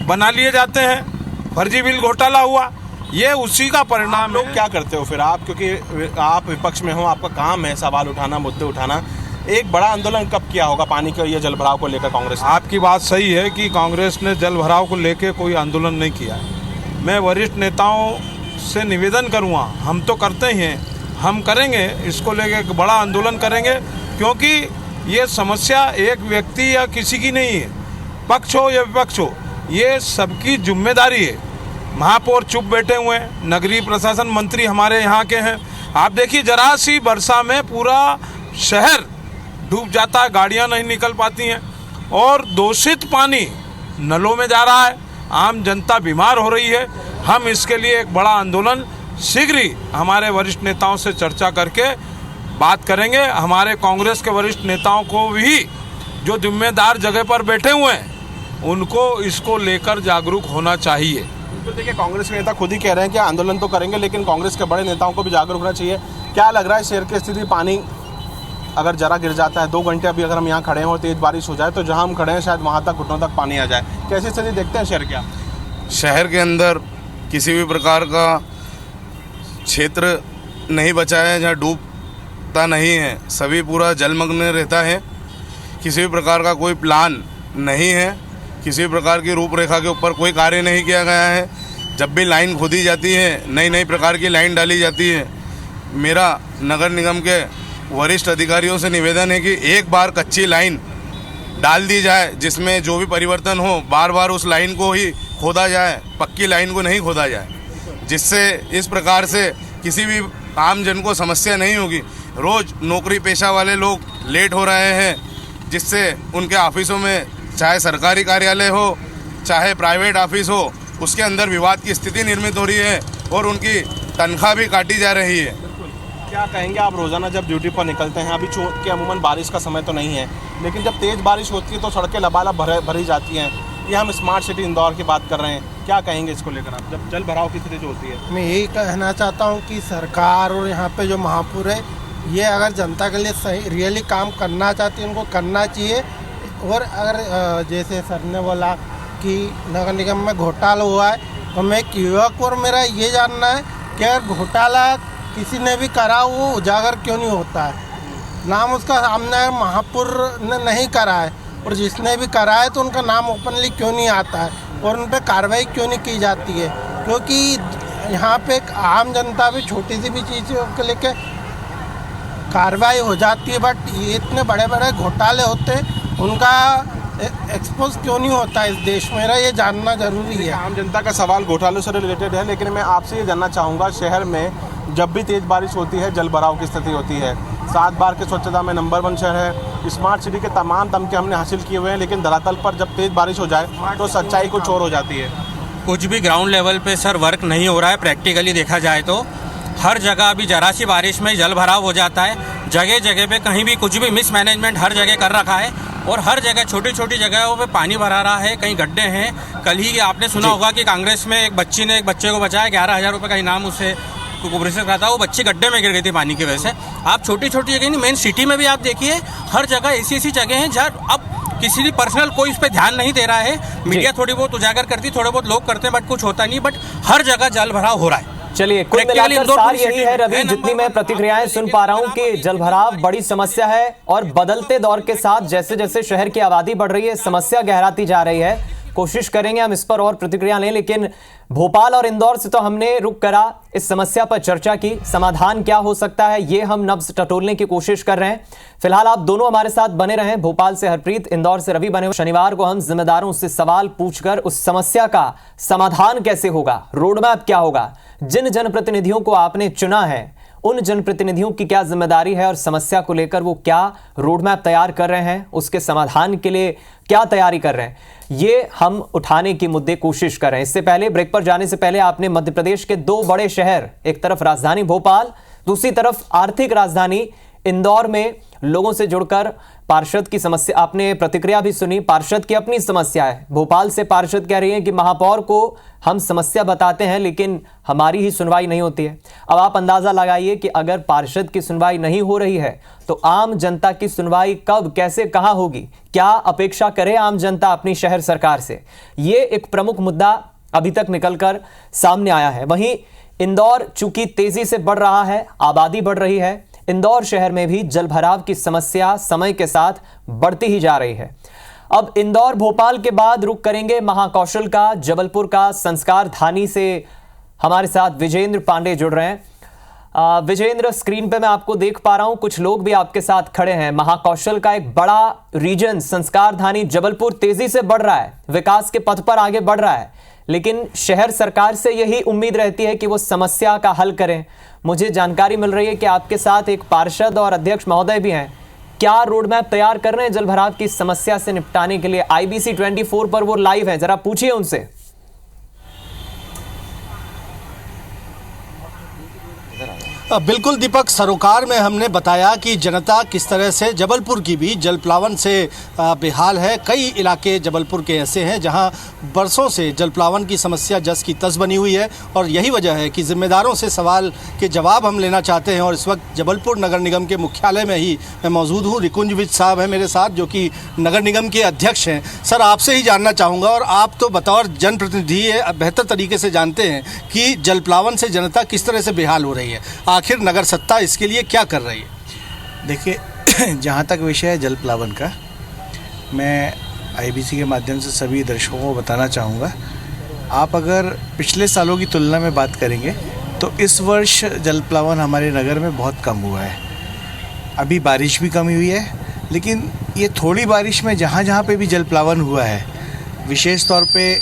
बना लिए जाते हैं, फर्जी बिल घोटाला हुआ, ये उसी का परिणाम। लोग क्या करते हो फिर आप, क्योंकि आप विपक्ष में हो, आपका काम है सवाल उठाना, मुद्दे उठाना, एक बड़ा आंदोलन कब किया होगा पानी के ये जल भराव को लेकर कांग्रेस? आपकी बात सही है कि कांग्रेस ने जल भराव को लेकर कोई आंदोलन नहीं किया है। मैं वरिष्ठ नेताओं से निवेदन करूँगा, हम तो करते ही हैं, हम करेंगे, इसको लेकर एक बड़ा आंदोलन करेंगे, क्योंकि ये समस्या एक व्यक्ति या किसी की नहीं है, पक्ष हो या विपक्ष हो, ये सबकी जिम्मेदारी है। महापौर चुप बैठे हुए हैं, नगरीय प्रशासन मंत्री हमारे यहाँ के हैं। आप देखिए, जरा सी वर्षा में पूरा शहर डूब जाता है, गाड़ियाँ नहीं निकल पाती हैं और दूषित पानी नलों में जा रहा है, आम जनता बीमार हो रही है। हम इसके लिए एक बड़ा आंदोलन शीघ्र ही हमारे वरिष्ठ नेताओं से चर्चा करके बात करेंगे। हमारे कांग्रेस के वरिष्ठ नेताओं को भी जो जिम्मेदार जगह पर बैठे हुए हैं उनको इसको लेकर जागरूक होना चाहिए। तो देखिए, कांग्रेस के नेता खुद ही कह रहे हैं कि आंदोलन तो करेंगे, लेकिन कांग्रेस के बड़े नेताओं को भी जागरूक होना चाहिए। क्या लग रहा है शहर की स्थिति? पानी अगर जरा गिर जाता है, 2 घंटे अभी अगर हम यहाँ खड़े हैं और तेज बारिश हो जाए तो जहाँ हम खड़े हैं शायद वहाँ तक घुटनों तक पानी आ जाए। कैसी स्थिति देखते हैं शहर की? शहर के अंदर किसी भी प्रकार का क्षेत्र नहीं बचा है जहाँ डूबता नहीं है, सभी पूरा जलमग्न रहता है। किसी भी प्रकार का कोई प्लान नहीं है, किसी प्रकार की रूपरेखा के ऊपर कोई कार्य नहीं किया गया है। जब भी लाइन खोदी जाती है, नई नई प्रकार की लाइन डाली जाती है। मेरा नगर निगम के वरिष्ठ अधिकारियों से निवेदन है कि एक बार कच्ची लाइन डाल दी जाए, जिसमें जो भी परिवर्तन हो बार बार उस लाइन को ही खोदा जाए, पक्की लाइन को नहीं खोदा जाए, जिससे इस प्रकार से किसी भी आम जन को समस्या नहीं होगी। रोज़ नौकरी पेशा वाले लोग लेट हो रहे हैं, जिससे उनके ऑफिसों में, चाहे सरकारी कार्यालय हो चाहे प्राइवेट ऑफिस हो, उसके अंदर विवाद की स्थिति निर्मित हो रही है और उनकी तनख्वाह भी काटी जा रही है। क्या कहेंगे आप रोज़ाना जब ड्यूटी पर निकलते हैं? अभी चूँकि अमूमन बारिश का समय तो नहीं है, लेकिन जब तेज़ बारिश होती है तो सड़कें लबालब भरी जाती हैं। ये हम स्मार्ट सिटी इंदौर की बात कर रहे हैं, क्या कहेंगे इसको लेकर आप, जब जल भराव की स्थिति जो होती है? मैं यही कहना चाहता हूँ कि सरकार और यहाँ पे जो महापौर है, ये अगर जनता के लिए सही रियली काम करना चाहती है, उनको करना चाहिए। और अगर जैसे सर ने बोला कि नगर निगम में घोटाला हुआ है, तो मैं एक युवक और मेरा ये जानना है कि अगर घोटाला किसी ने भी करा वो उजागर क्यों नहीं होता है? नाम उसका सामने है, महापुर ने नहीं करा है, और जिसने भी करा है तो उनका नाम ओपनली क्यों नहीं आता है और उन पर कार्रवाई क्यों नहीं की जाती है? क्योंकि यहाँ पे एक आम जनता भी छोटी सी भी चीज़ों को लेके कार्रवाई हो जाती है, बट ये इतने बड़े बड़े घोटाले होते उनका एक्सपोज क्यों नहीं होता इस देश में? मेरा ये जानना जरूरी है। आम जनता का सवाल घोटालों से रिलेटेड है, लेकिन मैं आपसे ये जानना चाहूँगा, शहर में जब भी तेज़ बारिश होती है जल भराव की स्थिति होती है। 7 बार के स्वच्छता में नंबर 1 शहर है। स्मार्ट सिटी के तमाम तमके हमने हासिल किए हुए हैं, लेकिन धरातल पर जब तेज़ बारिश हो जाए तो सच्चाई कुछ और हो जाती है। कुछ भी ग्राउंड लेवल पे सर वर्क नहीं हो रहा है। प्रैक्टिकली देखा जाए तो हर जगह अभी जरा सी बारिश में जल भराव हो जाता है। जगह जगह पे कहीं भी कुछ भी मिसमैनेजमेंट हर जगह कर रखा है और हर जगह छोटी छोटी जगहों पे पानी भरा रहा है, कहीं गड्ढे हैं। कल ही आपने सुना होगा कि कांग्रेस में एक बच्ची ने एक बच्चे को बचाया, 11,000 रुपये का इनाम उसे कुपोषित करा था। वो बच्ची गड्ढे में गिर गई थी पानी की वजह से। आप छोटी छोटी जगह नहीं, मेन सिटी में भी आप देखिए हर जगह ऐसी जगह हैं जहाँ अब किसी भी पर्सनल कोई इस पर ध्यान नहीं दे रहा है। मीडिया थोड़ी बहुत उजागर करती, थोड़े बहुत लोग करते हैं, बट कुछ होता नहीं। बट हर जगह जल भराव हो रहा है। चलिए, कुल मिलाकर सार यही है रवि, जितनी मैं प्रतिक्रियाएं सुन पा रहा हूं कि जलभराव बड़ी समस्या है और बदलते दौर के साथ जैसे जैसे शहर की आबादी बढ़ रही है समस्या गहराती जा रही है। कोशिश करेंगे हम इस पर और प्रतिक्रिया लें, लेकिन भोपाल और इंदौर से तो हमने रुक करा इस समस्या पर चर्चा की। समाधान क्या हो सकता है ये हम नब्ज टटोलने की कोशिश कर रहे हैं। फिलहाल आप दोनों हमारे साथ बने रहें। भोपाल से हरप्रीत, इंदौर से रवि बने। शनिवार को हम जिम्मेदारों से सवाल पूछकर उस समस्या का समाधान कैसे होगा, रोडमैप क्या होगा, जिन जनप्रतिनिधियों को आपने चुना है उन जनप्रतिनिधियों की क्या जिम्मेदारी है और समस्या को लेकर वो क्या रोडमैप तैयार कर रहे हैं, उसके समाधान के लिए क्या तैयारी कर रहे हैं, ये हम उठाने की मुद्दे कोशिश कर रहे हैं। इससे पहले ब्रेक पर जाने से पहले आपने मध्य प्रदेश के 2 बड़े शहर, एक तरफ राजधानी भोपाल, दूसरी तरफ आर्थिक राजधानी इंदौर में लोगों से जुड़कर पार्षद की समस्या, आपने प्रतिक्रिया भी सुनी। पार्षद की अपनी समस्या है। भोपाल से पार्षद कह रही हैं कि महापौर को हम समस्या बताते हैं लेकिन हमारी ही सुनवाई नहीं होती है। अब आप अंदाजा लगाइए कि अगर पार्षद की सुनवाई नहीं हो रही है तो आम जनता की सुनवाई कब, कैसे, कहां होगी? क्या अपेक्षा करे आम जनता अपनी शहर सरकार से? ये एक प्रमुख मुद्दा अभी तक निकलकर सामने आया है। वहीं इंदौर चूंकि तेजी से बढ़ रहा है, आबादी बढ़ रही है, इंदौर शहर में भी जलभराव की समस्या समय के साथ बढ़ती ही जा रही है। अब इंदौर भोपाल के बाद रुख करेंगे महाकौशल का, जबलपुर का। संस्कार धानी से हमारे साथ विजेंद्र पांडे जुड़ रहे हैं। विजेंद्र, स्क्रीन पे मैं आपको देख पा रहा हूं, कुछ लोग भी आपके साथ खड़े हैं। महाकौशल का एक बड़ा रीजन संस्कार धानी जबलपुर तेजी से बढ़ रहा है, विकास के पथ पर आगे बढ़ रहा है, लेकिन शहर सरकार से यही उम्मीद रहती है कि वो समस्या का हल करें। मुझे जानकारी मिल रही है कि आपके साथ एक पार्षद और अध्यक्ष महोदय भी हैं। क्या रोडमैप तैयार कर रहे हैं जलभराव की समस्या से निपटाने के लिए? IBC 24 पर वो लाइव हैं, जरा पूछिए उनसे। बिल्कुल दीपक, सरोकार में हमने बताया कि जनता किस तरह से जबलपुर की भी जलप्लावन से बेहाल है। कई इलाके जबलपुर के ऐसे हैं जहां बरसों से जलप्लावन की समस्या जस की तस बनी हुई है और यही वजह है कि जिम्मेदारों से सवाल के जवाब हम लेना चाहते हैं। और इस वक्त जबलपुर नगर निगम के मुख्यालय में ही मैं मौजूद हूँ। रिकुंज विज साहब हैं मेरे साथ, जो कि नगर निगम के अध्यक्ष हैं। सर, आपसे ही जानना चाहूँगा, और आप तो बतौर जनप्रतिनिधि बेहतर तरीके से जानते हैं कि जलप्लावन से जनता किस तरह से बेहाल हो रही है। आखिर नगर सत्ता इसके लिए क्या कर रही है? देखिए, जहाँ तक विषय है जल प्लावन का, मैं IBC के माध्यम से सभी दर्शकों को बताना चाहूँगा, आप अगर पिछले सालों की तुलना में बात करेंगे तो इस वर्ष जल प्लावन हमारे नगर में बहुत कम हुआ है। अभी बारिश भी कम हुई है, लेकिन ये थोड़ी बारिश में जहाँ जहाँ पे भी जल प्लावन हुआ है, विशेष तौर पे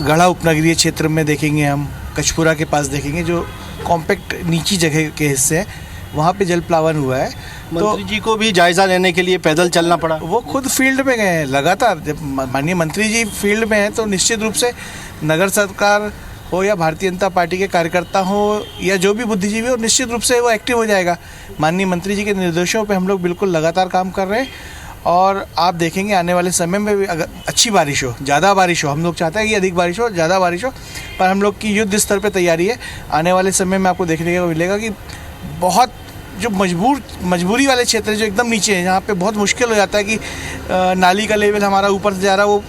गढ़ा उपनगरीय क्षेत्र में देखेंगे, हम कचपुरा के पास देखेंगे, जो कॉम्पैक्ट नीची जगह के हिस्से हैं, वहाँ पे जल प्लावन हुआ है। मंत्री जी को भी जायज़ा लेने के लिए पैदल चलना पड़ा। वो खुद फील्ड में गए हैं लगातार। जब माननीय मंत्री जी फील्ड में हैं तो निश्चित रूप से नगर सरकार हो या भारतीय जनता पार्टी के कार्यकर्ता हो या जो भी बुद्धिजीवी हो, निश्चित रूप से वो एक्टिव हो जाएगा। माननीय मंत्री जी के निर्देशों पर हम लोग बिल्कुल लगातार काम कर रहे हैं और आप देखेंगे आने वाले समय में भी अगर अच्छी बारिश हो, ज़्यादा बारिश हो, हम लोग चाहते हैं कि अधिक बारिश हो, ज़्यादा बारिश हो, पर हम लोग की युद्ध स्तर पे तैयारी है। आने वाले समय में आपको देखने को मिलेगा कि बहुत जो मजबूरी वाले क्षेत्र जो एकदम नीचे हैं, जहाँ पे बहुत मुश्किल हो जाता है कि नाली का लेवल हमारा ऊपर से जा रहा है, वो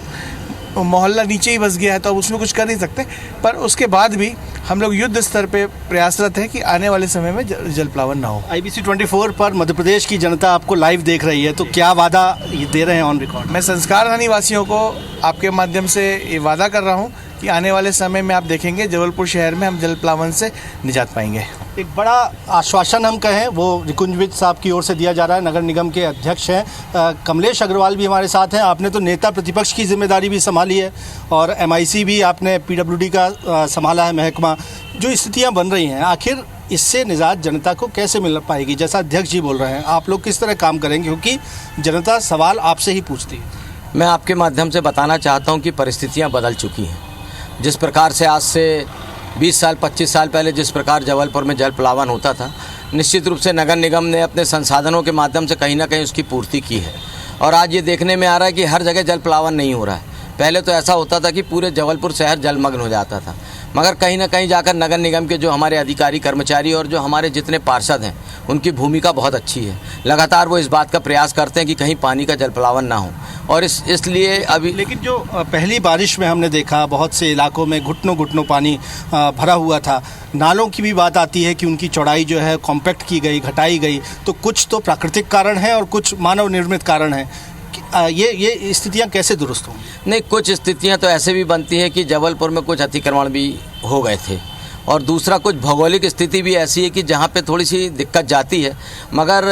मोहल्ला नीचे ही बस गया है तो अब उसमें कुछ कर नहीं सकते, पर उसके बाद भी हम लोग युद्ध स्तर पे प्रयासरत हैं कि आने वाले समय में जल प्लावन ना हो। IBC 24 पर मध्य प्रदेश की जनता आपको लाइव देख रही है, तो क्या वादा ये दे रहे हैं ऑन रिकॉर्ड? मैं संस्कार धानी वासियों को आपके माध्यम से ये वादा कर रहा हूँ कि आने वाले समय में आप देखेंगे जबलपुर शहर में हम जल प्लावन से निजात पाएंगे। एक बड़ा आश्वासन हम कहें वो रिकुंजवित साहब की ओर से दिया जा रहा है। नगर निगम के अध्यक्ष हैं कमलेश अग्रवाल भी हमारे साथ हैं। आपने तो नेता प्रतिपक्ष की जिम्मेदारी भी संभाली है और MIC भी आपने PWD का संभाला है महकमा। जो स्थितियां बन रही हैं, आखिर इससे निजात जनता को कैसे मिल पाएगी? जैसा अध्यक्ष जी बोल रहे हैं, आप लोग किस तरह काम करेंगे, क्योंकि जनता सवाल आपसे ही पूछती है। मैं आपके माध्यम से बताना चाहता हूँ कि परिस्थितियाँ बदल चुकी हैं। जिस प्रकार से आज से 20 साल 25 साल पहले जिस प्रकार जबलपुर में जल प्लावन होता था, निश्चित रूप से नगर निगम ने अपने संसाधनों के माध्यम से कहीं ना कहीं उसकी पूर्ति की है। और आज ये देखने में आ रहा है कि हर जगह जल प्लावन नहीं हो रहा है। पहले तो ऐसा होता था कि पूरे जबलपुर शहर जलमग्न हो जाता था, मगर कहीं ना कहीं जाकर नगर निगम के जो हमारे अधिकारी कर्मचारी और जो हमारे जितने पार्षद हैं, उनकी भूमिका बहुत अच्छी है। लगातार वो इस बात का प्रयास करते हैं कि कहीं पानी का जल प्लावन ना हो। और इसलिए अभी लेकिन जो पहली बारिश में हमने देखा बहुत से इलाकों में घुटनों पानी भरा हुआ था। नालों की भी बात आती है कि उनकी चौड़ाई जो है कॉम्पैक्ट की गई, घटाई गई। तो कुछ तो प्राकृतिक कारण है और कुछ मानव निर्मित कारण है। ये स्थितियाँ कैसे दुरुस्त होंगी? नहीं, कुछ स्थितियाँ तो ऐसे भी बनती है कि जबलपुर में कुछ अतिक्रमण भी हो गए थे, और दूसरा कुछ भौगोलिक स्थिति भी ऐसी है कि जहाँ पे थोड़ी सी दिक्कत जाती है, मगर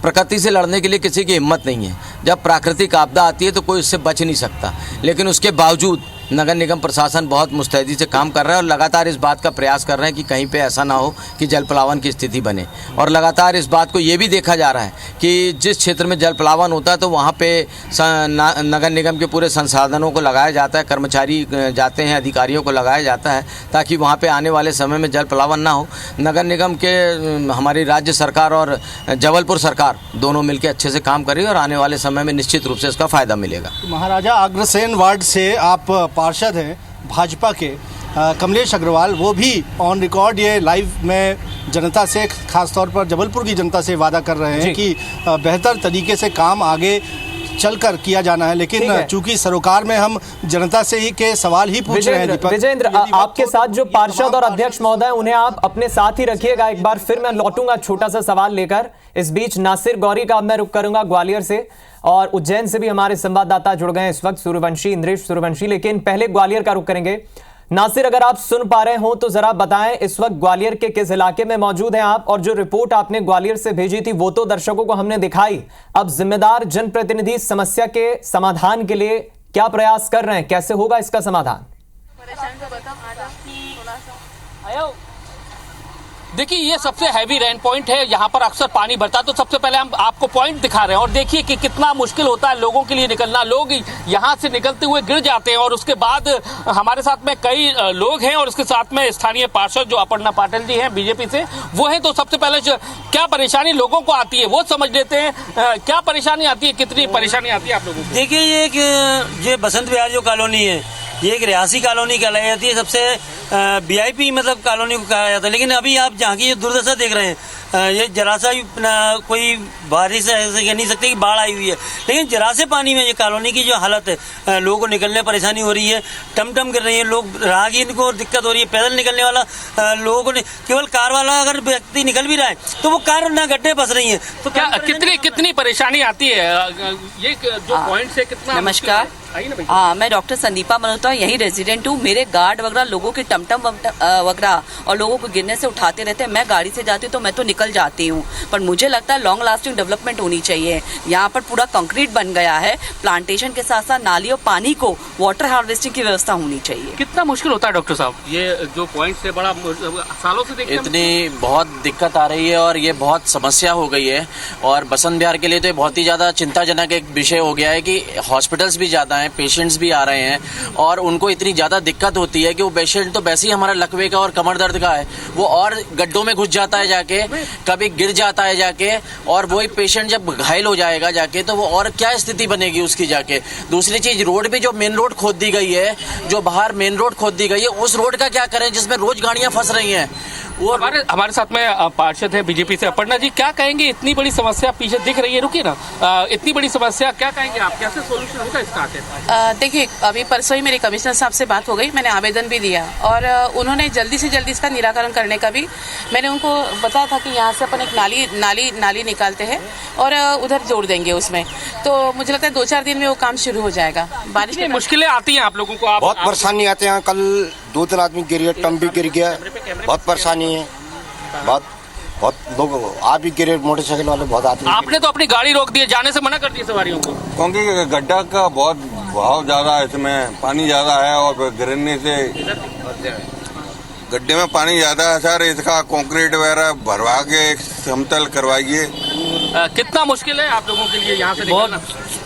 प्रकृति से लड़ने के लिए किसी की हिम्मत नहीं है। जब प्राकृतिक आपदा आती है तो कोई उससे बच नहीं सकता, लेकिन उसके बावजूद नगर निगम प्रशासन बहुत मुस्तैदी से काम कर रहा है और लगातार इस बात का प्रयास कर रहे हैं कि कहीं पे ऐसा ना हो कि जल प्लावन की स्थिति बने। और लगातार इस बात को ये भी देखा जा रहा है कि जिस क्षेत्र में जल प्लावन होता है तो वहाँ पे नगर निगम के पूरे संसाधनों को लगाया जाता है, कर्मचारी जाते हैं, अधिकारियों को लगाया जाता है, ताकि वहाँ पे आने वाले समय में जल प्लावन ना हो। नगर निगम के हमारी राज्य सरकार और जबलपुर सरकार दोनों मिलकर अच्छे से काम करें और आने वाले समय में निश्चित रूप से इसका फ़ायदा मिलेगा। महाराजा अग्रसेन वार्ड से आप पार्षद हैं भाजपा के, कमलेश अग्रवाल, वो भी ऑन रिकॉर्ड ये लाइव में जनता से, खासतौर पर जबलपुर की जनता से वादा कर रहे हैं कि बेहतर तरीके से काम आगे चलकर किया जाना है। लेकिन चूंकि सरोकार में हम जनता से ही के सवाल ही पूछ रहे हैं। विजेंद्र, आपके साथ जो पार्षद और अध्यक्ष महोदय, उन्हें आप अपने साथ ही रखिएगा। एक बार फिर मैं लौटूंगा छोटा सा सवाल लेकर। इस बीच नासिर गौरी का मैं रुख करूंगा ग्वालियर से, और उज्जैन से भी हमारे संवाददाता जुड़ गए हैं इस वक्त, सूर्यवंशी, इंद्रेश सूर्यवंशी। लेकिन पहले ग्वालियर का रुख करेंगे। नासिर, अगर आप सुन पा रहे हो तो जरा बताएं, इस वक्त ग्वालियर के किस इलाके में मौजूद हैं आप, और जो रिपोर्ट आपने ग्वालियर से भेजी थी वो तो दर्शकों को हमने दिखाई। अब जिम्मेदार जनप्रतिनिधि समस्या के समाधान के लिए क्या प्रयास कर रहे हैं, कैसे होगा इसका समाधान? देखिए, ये सबसे हैवी रेन पॉइंट है, यहाँ पर अक्सर पानी भरता है। तो सबसे पहले हम आपको पॉइंट दिखा रहे हैं और देखिए कि कितना मुश्किल होता है लोगों के लिए निकलना। लोग यहाँ से निकलते हुए गिर जाते हैं। और उसके बाद हमारे साथ में कई लोग हैं और उसके साथ में स्थानीय पार्षद जो अपर्णा पाटिल जी हैं बीजेपी से, वो हैं। तो सबसे पहले क्या परेशानी लोगों को आती है वो समझ लेते हैं। क्या परेशानी आती है, कितनी परेशानी आती है आप लोगों को? देखिए, ये बसंत विहार जो कॉलोनी है, ये एक रियासी कॉलोनी कहलाई जाती है, सबसे VIP मतलब कॉलोनी को कहा जाता है। लेकिन अभी आप जहाँ की दुर्दशा देख रहे हैं, ये जरा सा कोई बारिश ऐसे कह नहीं सकते कि बाढ़ आई हुई है, लेकिन जरा से पानी में ये कॉलोनी की जो हालत है, लोगों को निकलने परेशानी हो रही है, टम गिर रही है, लोग राहगीर को दिक्कत हो रही है, पैदल निकलने वाला लोगों को केवल कार वाला अगर व्यक्ति निकल भी रहा है तो वो कार ना गड्ढे फंस रही है। तो क्या कितनी परेशानी आती है ये जो पॉइंट से? कितना? नमस्कार, हाँ, मैं डॉक्टर संदीपा मल्होत्रा यहीं रेजिडेंट हूँ। मेरे गार्ड वगैरह लोगों के टमटम वगैरह और लोगों को गिरने से उठाते रहते हैं। मैं गाड़ी से जाती हूँ तो मैं तो निकल जाती हूँ, पर मुझे लगता है लॉन्ग लास्टिंग डेवलपमेंट होनी चाहिए। यहाँ पर पूरा कंक्रीट बन गया है, प्लांटेशन के साथ साथ नाली और पानी को वाटर हार्वेस्टिंग की व्यवस्था होनी चाहिए। कितना मुश्किल होता है डॉक्टर साहब, ये जो पॉइंट से बड़ा सालों से देखते हैं? इतनी बहुत दिक्कत आ रही है और ये बहुत समस्या हो गई है। और बसंत विहार के लिए तो बहुत ही ज़्यादा चिंताजनक एक विषय हो गया है कि हॉस्पिटल्स भी ज़्यादा हैं, पेशेंट्स भी आ रहे हैं और उनको इतनी ज़्यादा दिक्कत होती है कि वो पेशेंट तो वैसे ही हमारा लकवे का और कमर दर्द का है, वो और गड्ढों में घुस जाता है जाके, कभी गिर जाता है जाके, और वही पेशेंट जब घायल हो जाएगा जाके तो वो और क्या स्थिति बनेगी उसकी जाके। दूसरी चीज़, रोड पे जो मेन रोड खोद दी गई है, जो बाहर मेन रोड खोद दी गई है, उस रोड का क्या करें जिसमें रोज गाड़ियाँ फंस रही हैं। वो हमारे साथ में पार्षद है बीजेपी से अपर्णा जी, क्या कहेंगे? इतनी बड़ी समस्या पीछे दिख रही है, रुकिए ना, इतनी बड़ी समस्या क्या कहेंगे आप, कैसे सोल्यूशन होगा इसका? देखिए, अभी परसों ही मेरी कमिश्नर साहब से बात हो गई, मैंने आवेदन भी दिया और उन्होंने जल्दी से जल्दी इसका निराकरण करने का भी मैंने उनको बताया था कि यहाँ से अपन एक नाली निकालते हैं और उधर जोड़ देंगे उसमें। तो मुझे लगता है 2-4 दिन में वो काम शुरू हो जाएगा। बारिश की मुश्किलें आती हैं आप लोगों को? बहुत परेशानी आते हैं। कल 2-3 आदमी गिर गया, टम भी गिर गया, बहुत परेशानी है। बहुत लोग आप भी गिरे, मोटरसाइकिल वाले बहुत आते हैं। आपने तो अपनी गाड़ी रोक दी है, जाने से मना कर दिया सवारियों को? क्योंकि गड्ढा का बहुत बहाव ज्यादा है, इसमें पानी ज्यादा है और गिरने से गड्ढे में पानी ज्यादा है सर। इसका कंक्रीट वगैरह भरवा के समतल करवाइए। कितना मुश्किल है आप लोगों के लिए यहाँ से?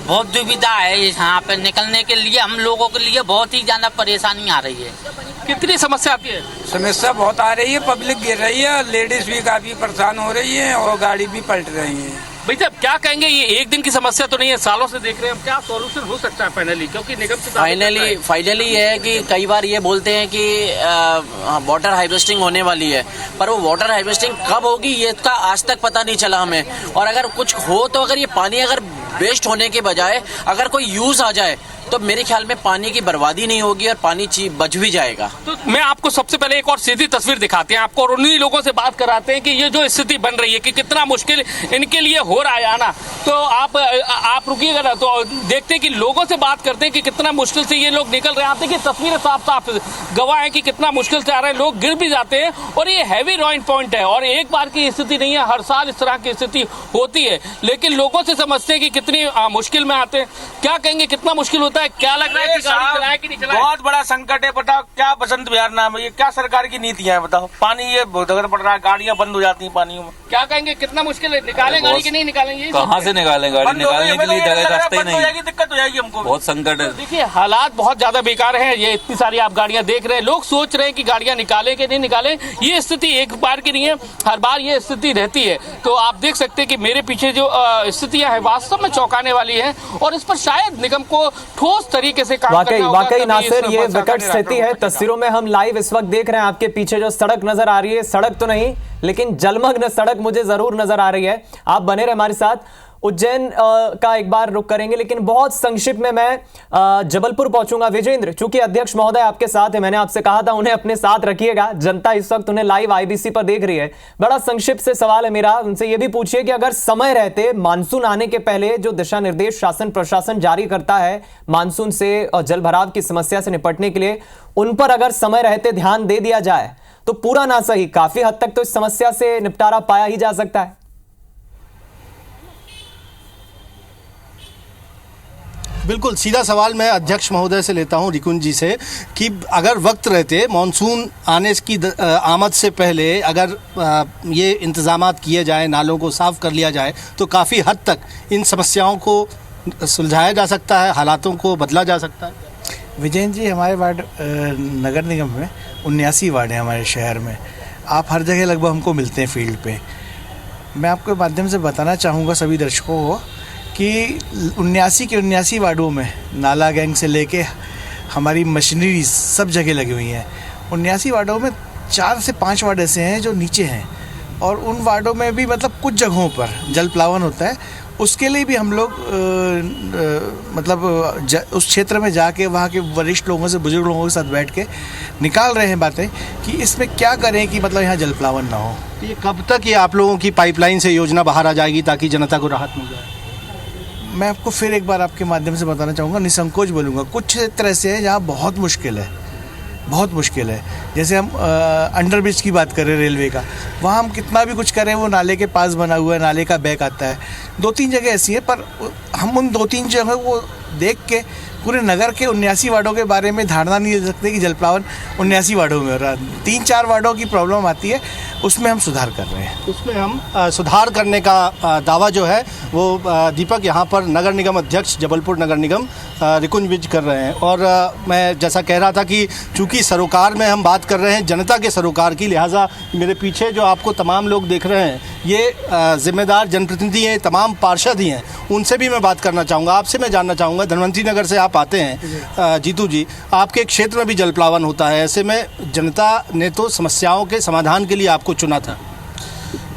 बहुत दुविधा है यहाँ पे निकलने के लिए। हम लोगों के लिए बहुत ही ज्यादा परेशानी आ रही है। कितनी समस्या आती है? समस्या बहुत आ रही है, पब्लिक गिर रही है, लेडीज भी काफी परेशान हो रही है और गाड़ी भी पलट रही है। भाई साहब, क्या कहेंगे? ये एक दिन की समस्या तो नहीं है, सालों से देख रहे हैं। क्या सॉल्यूशन हो सकता है फाइनली? क्योंकि निगम से फाइनली ये है कि कई बार ये बोलते हैं कि वाटर हार्वेस्टिंग होने वाली है, पर वो वाटर हार्वेस्टिंग कब होगी ये इसका आज तक पता नहीं चला हमें। और अगर कुछ हो तो अगर ये पानी अगर वेस्ट होने के बजाय अगर कोई यूज आ जाए तो मेरे ख्याल में पानी की बर्बादी नहीं होगी और पानी बच भी जाएगा। तो मैं आपको सबसे पहले एक और सीधी तस्वीर दिखाते हैं आपको और उन्हीं लोगों से बात कराते हैं कि ये जो स्थिति बन रही है कि कितना मुश्किल इनके लिए हो रहा है आना। तो आप रुकिएगा ना, तो देखते हैं कि लोगों से बात करते हैं कि कितना मुश्किल से ये लोग निकल रहे हैं। आप देखिए तस्वीरें साफ गवाह है कि कितना मुश्किल से आ रहे हैं, लोग गिर भी जाते हैं और ये हैवी रॉइंग पॉइंट है और एक बार की स्थिति नहीं है, हर साल इस तरह की स्थिति होती है। लेकिन लोगों से समझते हैं कि कितनी मुश्किल में आते हैं। क्या कहेंगे, कितना मुश्किल होता है? क्या लग रहा है कि गाड़ी चलाए कि नहीं चलाए? बहुत बड़ा संकट है। बताओ क्या बसंत विहार नाम है, ये क्या सरकार की नीतियां है? बताओ, पानी ये बहुत अगर पड़ रहा है, गाड़ियां बंद हो जाती हैं पानियों में। क्या कहेंगे, कितना मुश्किल है? निकालें गाड़ी की नहीं निकालेंगे? कहाँ से निकालें गाड़ी? निकालने के लिए जगह रास्ता ही नहीं, दिक्कत हो जाएगी हमको, बहुत संकट है। देखिए हालात बहुत ज्यादा बेकार है। ये इतनी सारी आप गाड़ियां देख रहे हैं, लोग सोच रहे हैं कि गाड़ियां निकालें कि नहीं निकालें। ये स्थिति एक बार की नहीं है, हर बार ये स्थिति रहती है। तो आप देख सकते हैं कि मेरे पीछे जो स्थितियां है वास्तव में चौंकाने वाली है और इस पर शायद निगम को ठोस तरीके से काम वाकई नासिर, ये विकट स्थिति है। तस्वीरों में हम लाइव इस वक्त देख रहे हैं, आपके पीछे जो सड़क नजर आ रही है, सड़क तो नहीं लेकिन जलमग्न सड़क मुझे जरूर नजर आ रही है। आप बने रहे हमारे साथ। उज्जैन का एक बार रुक करेंगे लेकिन बहुत संक्षिप्त में मैं जबलपुर पहुंचूंगा। विजेंद्र, चूंकि अध्यक्ष महोदय आपके साथ है, मैंने आपसे कहा था उन्हें अपने साथ रखिएगा। जनता इस वक्त उन्हें लाइव आईबीसी पर देख रही है। बड़ा संक्षिप्त से सवाल है मेरा, उनसे यह भी पूछिए कि अगर समय रहते मानसून आने के पहले जो दिशा निर्देश शासन प्रशासन जारी करता है मानसून से और जल भराव की समस्या से निपटने के लिए, उन पर अगर समय रहते ध्यान दे दिया जाए तो पूरा ना सही काफी हद तक तो इस समस्या से निपटारा पाया ही जा सकता है। बिल्कुल सीधा सवाल मैं अध्यक्ष महोदय से लेता हूं, रिकुंज जी से, कि अगर वक्त रहते मानसून आने की आमद से पहले अगर ये इंतजामात किए जाए, नालों को साफ कर लिया जाए तो काफ़ी हद तक इन समस्याओं को सुलझाया जा सकता है, हालातों को बदला जा सकता है। विजयन जी, हमारे वार्ड नगर निगम में 79 वार्ड हैं हमारे शहर में। आप हर जगह लगभग हमको मिलते हैं फील्ड पे। मैं आपके माध्यम से बताना चाहूँगा सभी दर्शकों को कि 79 के 79 वार्डों में नाला गैंग से लेके हमारी मशीनरी सब जगह लगी हुई हैं। 79 वार्डों में 4 से 5 वार्ड ऐसे हैं जो नीचे हैं और उन वार्डों में भी मतलब कुछ जगहों पर जल प्लावन होता है। उसके लिए भी हम लोग उस क्षेत्र में जाके वहाँ के वरिष्ठ लोगों से, बुजुर्ग लोगों के साथ बैठ के निकाल रहे हैं बातें कि इसमें क्या करें कि मतलब यहाँ जल प्लावन ना हो। ये कब तक ये आप लोगों की पाइपलाइन से योजना बाहर आ जाएगी ताकि जनता को राहत मिल जाए? मैं आपको फिर एक बार आपके माध्यम से बताना चाहूँगा, निसंकोच बोलूँगा। कुछ क्षेत्र ऐसे हैं जहाँ बहुत मुश्किल है, बहुत मुश्किल है। जैसे हम अंडर ब्रिज की बात करें रेलवे का, वहाँ हम कितना भी कुछ करें वो नाले के पास बना हुआ है, नाले का बैक आता है। 2-3 जगह ऐसी है, पर हम उन 2-3 जगह को देख के पूरे नगर के 79 वार्डों के बारे में धारणा नहीं ले सकते कि जल प्लावन 79 वार्डों में हो रहा है। 3-4 वार्डों की प्रॉब्लम आती है, उसमें हम सुधार कर रहे हैं। उसमें हम सुधार करने का दावा जो है वो दीपक यहाँ पर नगर निगम अध्यक्ष जबलपुर नगर निगम रिकुंज विज कर रहे हैं। और मैं जैसा कह रहा था कि चूँकि सरोकार में हम बात कर रहे हैं जनता के सरोकार की, लिहाजा मेरे पीछे जो आपको तमाम लोग देख रहे हैं ये जिम्मेदार जनप्रतिनिधि हैं, तमाम पार्षद ही हैं, उनसे भी मैं बात करना चाहूँगा। आपसे मैं जानना चाहूँगा, धनवंतरी नगर से आप आते हैं जीतू जी, आपके क्षेत्र में भी जल प्लावन होता है, ऐसे में जनता ने तो समस्याओं के समाधान के लिए आपको चुना था।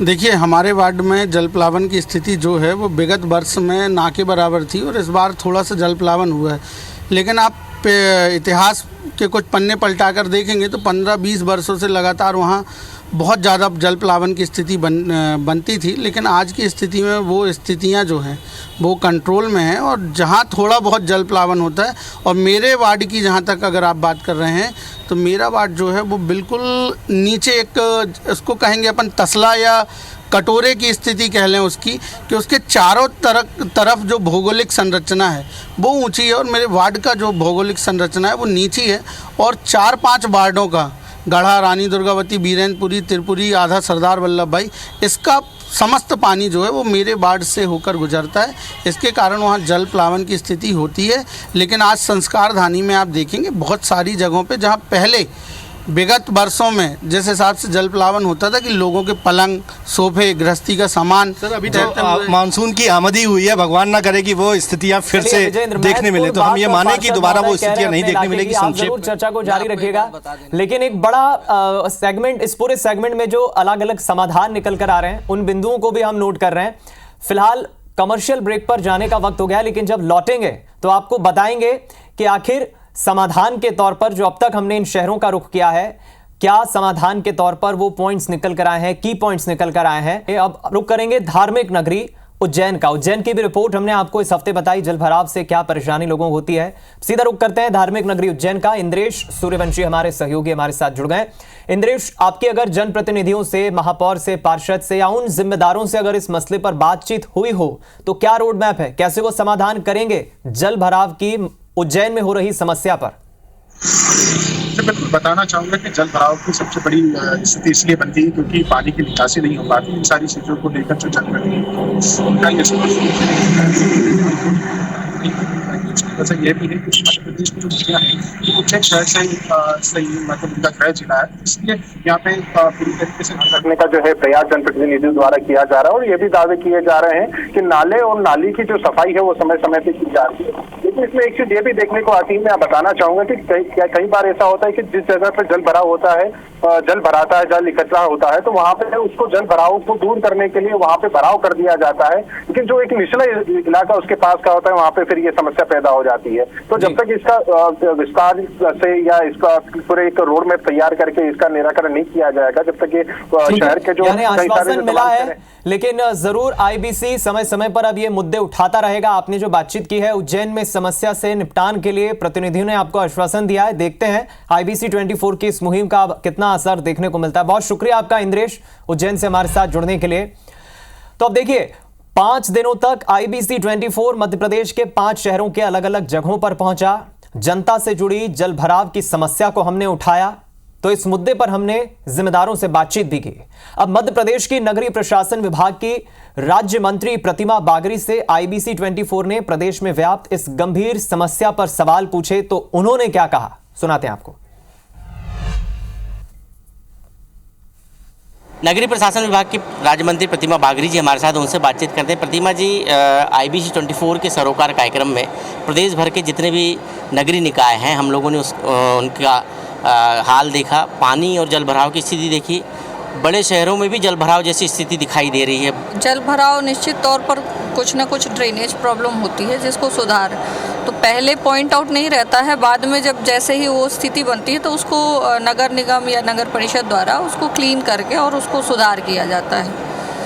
देखिए, हमारे वार्ड में जल प्लावन की स्थिति जो है वो विगत वर्ष में ना के बराबर थी और इस बार थोड़ा सा जल प्लावन हुआ है। लेकिन आप इतिहास के कुछ पन्ने पलटाकर देखेंगे तो 15-20 वर्षों से लगातार वहाँ बहुत ज़्यादा जल प्लावन की स्थिति बनती थी। लेकिन आज की स्थिति में वो स्थितियाँ जो हैं वो कंट्रोल में हैं, और जहाँ थोड़ा बहुत जल प्लावन होता है, और मेरे वार्ड की जहाँ तक अगर आप बात कर रहे हैं तो मेरा वार्ड जो है वो बिल्कुल नीचे, एक उसको कहेंगे अपन तसला या कटोरे की स्थिति कह लें उसकी, कि उसके चारों तरफ जो भौगोलिक संरचना है वो ऊंची है, और मेरे वार्ड का जो भौगोलिक संरचना है वो नीची है। और 4-5 वार्डों का, गढ़ा, रानी दुर्गावती, बीरेनपुरी, त्रिपुरी, आधा सरदार वल्लभ भाई, इसका समस्त पानी जो है वो मेरे वार्ड से होकर गुजरता है। इसके कारण वहाँ जल प्लावन की स्थिति होती है। लेकिन आज संस्कार धानी में आप देखेंगे बहुत सारी जगहों पे जहाँ पहले विगत वर्षों में जिस हिसाब से जल प्लावन होता था कि लोगों के पलंग, सोफे, गृहस्थी का सामान, सर अभी मानसून की आमदी हुई है, भगवान ना करे कि वो स्थितियां फिर से देखने मिले, तो हम ये माने कि दोबारा वो स्थितियां नहीं देखने मिलेगी। संक्षेप चर्चा को जारी रखिएगा, लेकिन एक बड़ा सेगमेंट, इस पूरे सेगमेंट में जो अलग अलग समाधान निकल कर आ रहे हैं उन बिंदुओं को भी हम नोट कर रहे हैं। फिलहाल कमर्शियल ब्रेक पर जाने का वक्त हो गया, लेकिन जब लौटेंगे तो आपको बताएंगे कि आखिर समाधान के तौर पर जो अब तक हमने इन शहरों का रुख किया है, क्या समाधान के तौर पर वो पॉइंट्स निकल कर आए हैं, की पॉइंट्स निकल कर आए हैं। अब रुख करेंगे धार्मिक नगरी उज्जैन का। उज्जैन की भी रिपोर्ट हमने आपको इस हफ्ते बताई, जल भराव से क्या परेशानी लोगों को होती है। सीधा रुख करते हैं धार्मिक नगरी उज्जैन का। इंद्रेश सूर्यवंशी हमारे सहयोगी हमारे साथ जुड़ गए। इंद्रेश, आपकी अगर जनप्रतिनिधियों से, महापौर से, पार्षद से या उन जिम्मेदारों से अगर इस मसले पर बातचीत हुई हो तो क्या रोड मैप है, कैसे वो समाधान करेंगे जल भराव की उज्जैन में हो रही समस्या पर? बिल्कुल बताना चाहूंगा कि जल भराव की सबसे बड़ी स्थिति इसलिए बनती है क्योंकि पानी की निकासी नहीं हो पाती। इन सारी चीजों को लेकर जो जनप्रतिनिधि उनका ये वजह यह भी है कि मध्य प्रदेश में जो नदियाँ हैं वो उज्जैन शहर से सही मतलब उनका गृह जिला है, इसलिए यहाँ पे पूरी तरीके से रखने का जो है प्रयास जनप्रतिनिधियों द्वारा किया जा रहा है। और ये भी दावे किए जा रहे हैं कि नाले और नाली की जो सफाई है वो समय समय पे की जा रही है। लेकिन इसमें एक चीज ये भी देखने को आती है, मैं बताना चाहूंगा कि कई बार ऐसा होता है कि जिस जगह पर जल भराव होता है, जल भराता है, जल इकट्ठा होता है, तो वहाँ पे उसको जल भराव को दूर करने के लिए वहाँ पे भराव कर दिया जाता है। लेकिन जो एक निचला इलाका उसके पास का होता है वहाँ पे फिर ये समस्या पैदा हो जाती है। तो जब तक इसका विस्तार से या इसका पूरे एक रोड मैप तैयार करके इसका निराकरण नहीं किया जाएगा, जब तक ये शहर के जो आश्वासन मिला है, लेकिन जरूर आईबीसी समय समय पर अब ये मुद्दे उठाता रहेगा। आपने जो बातचीत की है उज्जैन में समस्या से निपटान के लिए, प्रतिनिधियों ने आपको आश्वासन दिया है। देखते हैं आईबीसी 24 की इस मुहिम का कितना असर देखने को मिलता है। बहुत शुक्रिया आपका इंद्रेश, उज्जैन से हमारे साथ जुड़ने के लिए। तो अब देखिए, 5 दिनों तक आईबीसी 24 मध्य प्रदेश के 5 शहरों के अलग अलग जगहों पर पहुंचा। जनता से जुड़ी जल भराव की समस्या को हमने उठाया, तो इस मुद्दे पर हमने जिम्मेदारों से बातचीत भी की। अब मध्य प्रदेश की नगरीय प्रशासन विभाग की राज्य मंत्री प्रतिमा बागरी से आईबीसी 24 ने प्रदेश में व्याप्त इस गंभीर समस्या पर सवाल पूछे, तो उन्होंने क्या कहा, सुनाते हैं आपको। नगरीय प्रशासन विभाग की राज्य मंत्री प्रतिमा बागरी जी हमारे साथ, उनसे बातचीत करते हैं। प्रतिमा जी, आईबीसी 24 के सरोकार कार्यक्रम में प्रदेश भर के जितने भी नगरीय निकाय हैं, हम लोगों ने उनका हाल देखा, पानी और जल भराव की स्थिति देखी। बड़े शहरों में भी जल भराव जैसी स्थिति दिखाई दे रही है। जल भराव निश्चित तौर पर कुछ न कुछ ड्रेनेज प्रॉब्लम होती है जिसको सुधार तो पहले पॉइंट आउट नहीं रहता है, बाद में जब जैसे ही वो स्थिति बनती है तो उसको नगर निगम या नगर परिषद द्वारा उसको क्लीन करके और उसको सुधार किया जाता है।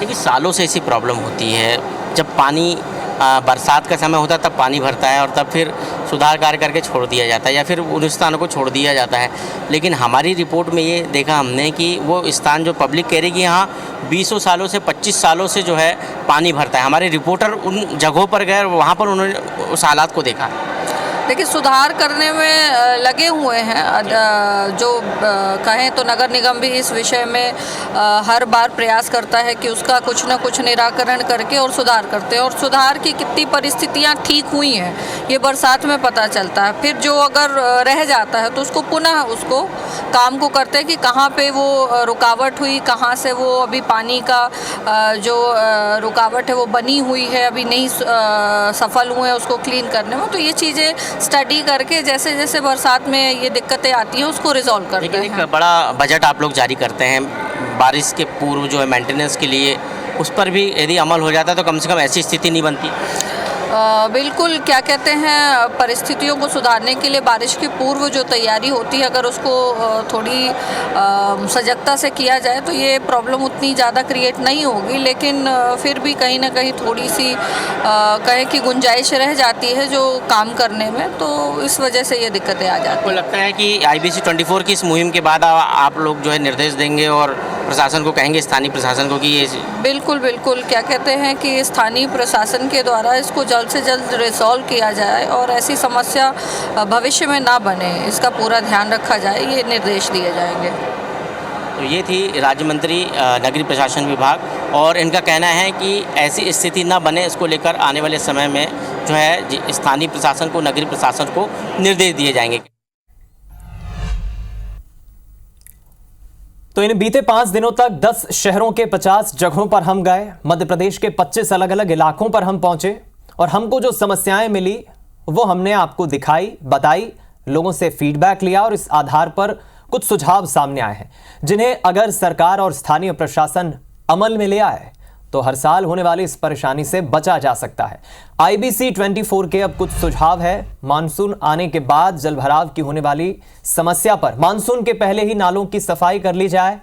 देखिए, सालों से ऐसी प्रॉब्लम होती है, जब पानी बरसात का समय होता है तब पानी भरता है और तब फिर सुधार कार्य करके छोड़ दिया जाता है या फिर उन स्थानों को छोड़ दिया जाता है। लेकिन हमारी रिपोर्ट में ये देखा हमने कि वो स्थान जो पब्लिक कह रही कि यहाँ 20 सालों से 25 सालों से जो है पानी भरता है। हमारे रिपोर्टर उन जगहों पर गए, वहाँ पर उन्होंने उस हालात को देखा। देखिए, सुधार करने में लगे हुए हैं, जो कहें तो नगर निगम भी इस विषय में हर बार प्रयास करता है कि उसका कुछ न कुछ निराकरण करके और सुधार करते हैं। और सुधार की कितनी परिस्थितियां ठीक हुई हैं ये बरसात में पता चलता है। फिर जो अगर रह जाता है तो उसको पुनः उसको काम को करते हैं कि कहाँ पे वो रुकावट हुई, कहाँ से वो अभी पानी का जो रुकावट है वो बनी हुई है, अभी नहीं सफल हुए हैं उसको क्लीन करने में। तो ये चीज़ें स्टडी करके जैसे जैसे बरसात में ये दिक्कतें आती हैं उसको रिजॉल्व करते हैं। लेकिन एक बड़ा बजट आप लोग जारी करते हैं बारिश के पूर्व जो है मेंटेनेंस के लिए, उस पर भी यदि अमल हो जाता है तो कम से कम ऐसी स्थिति नहीं बनती। बिल्कुल, क्या कहते हैं, परिस्थितियों को सुधारने के लिए बारिश की पूर्व जो तैयारी होती है, अगर उसको थोड़ी सजगता से किया जाए तो ये प्रॉब्लम उतनी ज़्यादा क्रिएट नहीं होगी, लेकिन फिर भी कहीं ना कहीं थोड़ी सी कहें कि गुंजाइश रह जाती है जो काम करने में, तो इस वजह से ये दिक्कतें आ जाती हैं। आपको लगता है कि IBC 24 की इस मुहिम के बाद आप लोग जो है निर्देश देंगे और प्रशासन को कहेंगे, स्थानीय प्रशासन को, कि ये बिल्कुल बिल्कुल, क्या कहते हैं कि स्थानीय प्रशासन के द्वारा इसको जल्द से जल्द रिजॉल्व किया जाए और ऐसी समस्या भविष्य में ना बने, इसका पूरा ध्यान रखा जाए, ये निर्देश दिए जाएंगे। तो ये थी राज्य मंत्री नगरीय प्रशासन विभाग, और इनका कहना है कि ऐसी स्थिति ना बने, इसको लेकर आने वाले समय में जो है स्थानीय प्रशासन को, नगरीय प्रशासन को निर्देश दिए जाएंगे। तो इन बीते 5 दिनों तक 10 शहरों के 50 जगहों पर हम गए, मध्य प्रदेश के 25 अलग अलग इलाकों पर हम पहुंचे और हमको जो समस्याएं मिली वो हमने आपको दिखाई, बताई, लोगों से फीडबैक लिया और इस आधार पर कुछ सुझाव सामने आए हैं जिन्हें अगर सरकार और स्थानीय प्रशासन अमल में ले आए तो हर साल होने वाली इस परेशानी से बचा जा सकता है। IBC 24 के अब कुछ सुझाव है। मानसून आने के बाद जलभराव की होने वाली समस्या पर मानसून के पहले ही नालों की सफाई कर ली जाए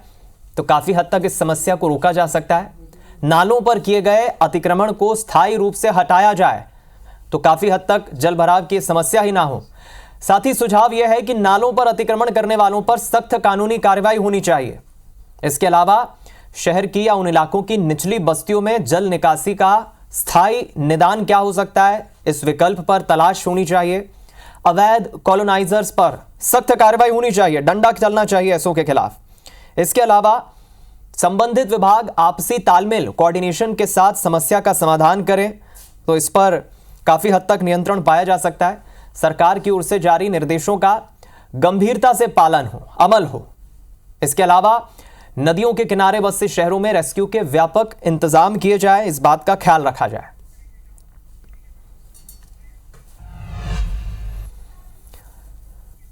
तो काफी हद तक इस समस्या को रोका जा सकता है। नालों पर किए गए अतिक्रमण को स्थायी रूप से हटाया जाए तो काफी हद तक जलभराव की समस्या ही ना हो। साथ ही सुझाव यह है कि नालों पर अतिक्रमण करने वालों पर सख्त कानूनी कार्रवाई होनी चाहिए। इसके अलावा शहर की या उन इलाकों की निचली बस्तियों में जल निकासी का स्थायी निदान क्या हो सकता है, इस विकल्प पर तलाश होनी चाहिए। अवैध कॉलोनाइजर्स पर सख्त कार्रवाई होनी चाहिए, डंडा चलना चाहिए ऐसों के खिलाफ। इसके अलावा संबंधित विभाग आपसी तालमेल, कोऑर्डिनेशन के साथ समस्या का समाधान करें तो इस पर काफी हद तक नियंत्रण पाया जा सकता है। सरकार की ओर से जारी निर्देशों का गंभीरता से पालन हो, अमल हो। इसके अलावा नदियों के किनारे बसे शहरों में रेस्क्यू के व्यापक इंतजाम किए जाए, इस बात का ख्याल रखा जाए।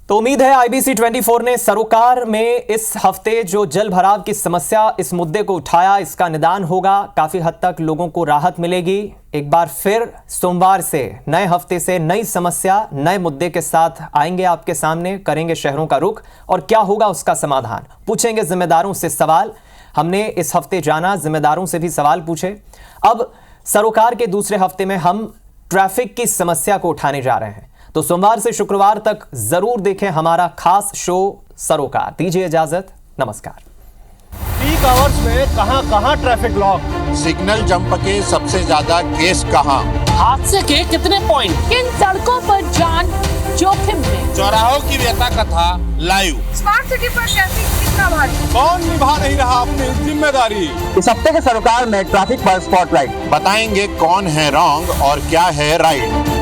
तो उम्मीद है IBC 24 ने सरोकार में इस हफ्ते जो जल भराव की समस्या, इस मुद्दे को उठाया, इसका निदान होगा, काफी हद तक लोगों को राहत मिलेगी। एक बार फिर सोमवार से, नए हफ्ते से नई समस्या, नए मुद्दे के साथ आएंगे आपके सामने, करेंगे शहरों का रुख और क्या होगा उसका समाधान, पूछेंगे जिम्मेदारों से सवाल। हमने इस हफ्ते जाना, जिम्मेदारों से भी सवाल पूछे। अब सरोकार के दूसरे हफ्ते में हम ट्रैफिक की समस्या को उठाने जा रहे हैं। तो सोमवार से शुक्रवार तक जरूर देखें हमारा खास शो सरोकार। दीजिए इजाजत, नमस्कार। पीक आवर्स में कहां ट्रैफिक ब्लॉक, सिग्नल जंप के सबसे ज्यादा केस कहां, हादसे के कितने पॉइंट, किन सड़कों पर जान जोखिम में, चौराहों की व्यथा कथा लाइव, स्मार्ट सिटी पर ट्रैफिक कितना भारी, कौन निभा नहीं रहा अपनी जिम्मेदारी। इस हफ्ते के सरोकार में ट्रैफिक पर स्पॉटलाइट, बताएंगे कौन है रॉन्ग और क्या है राइट।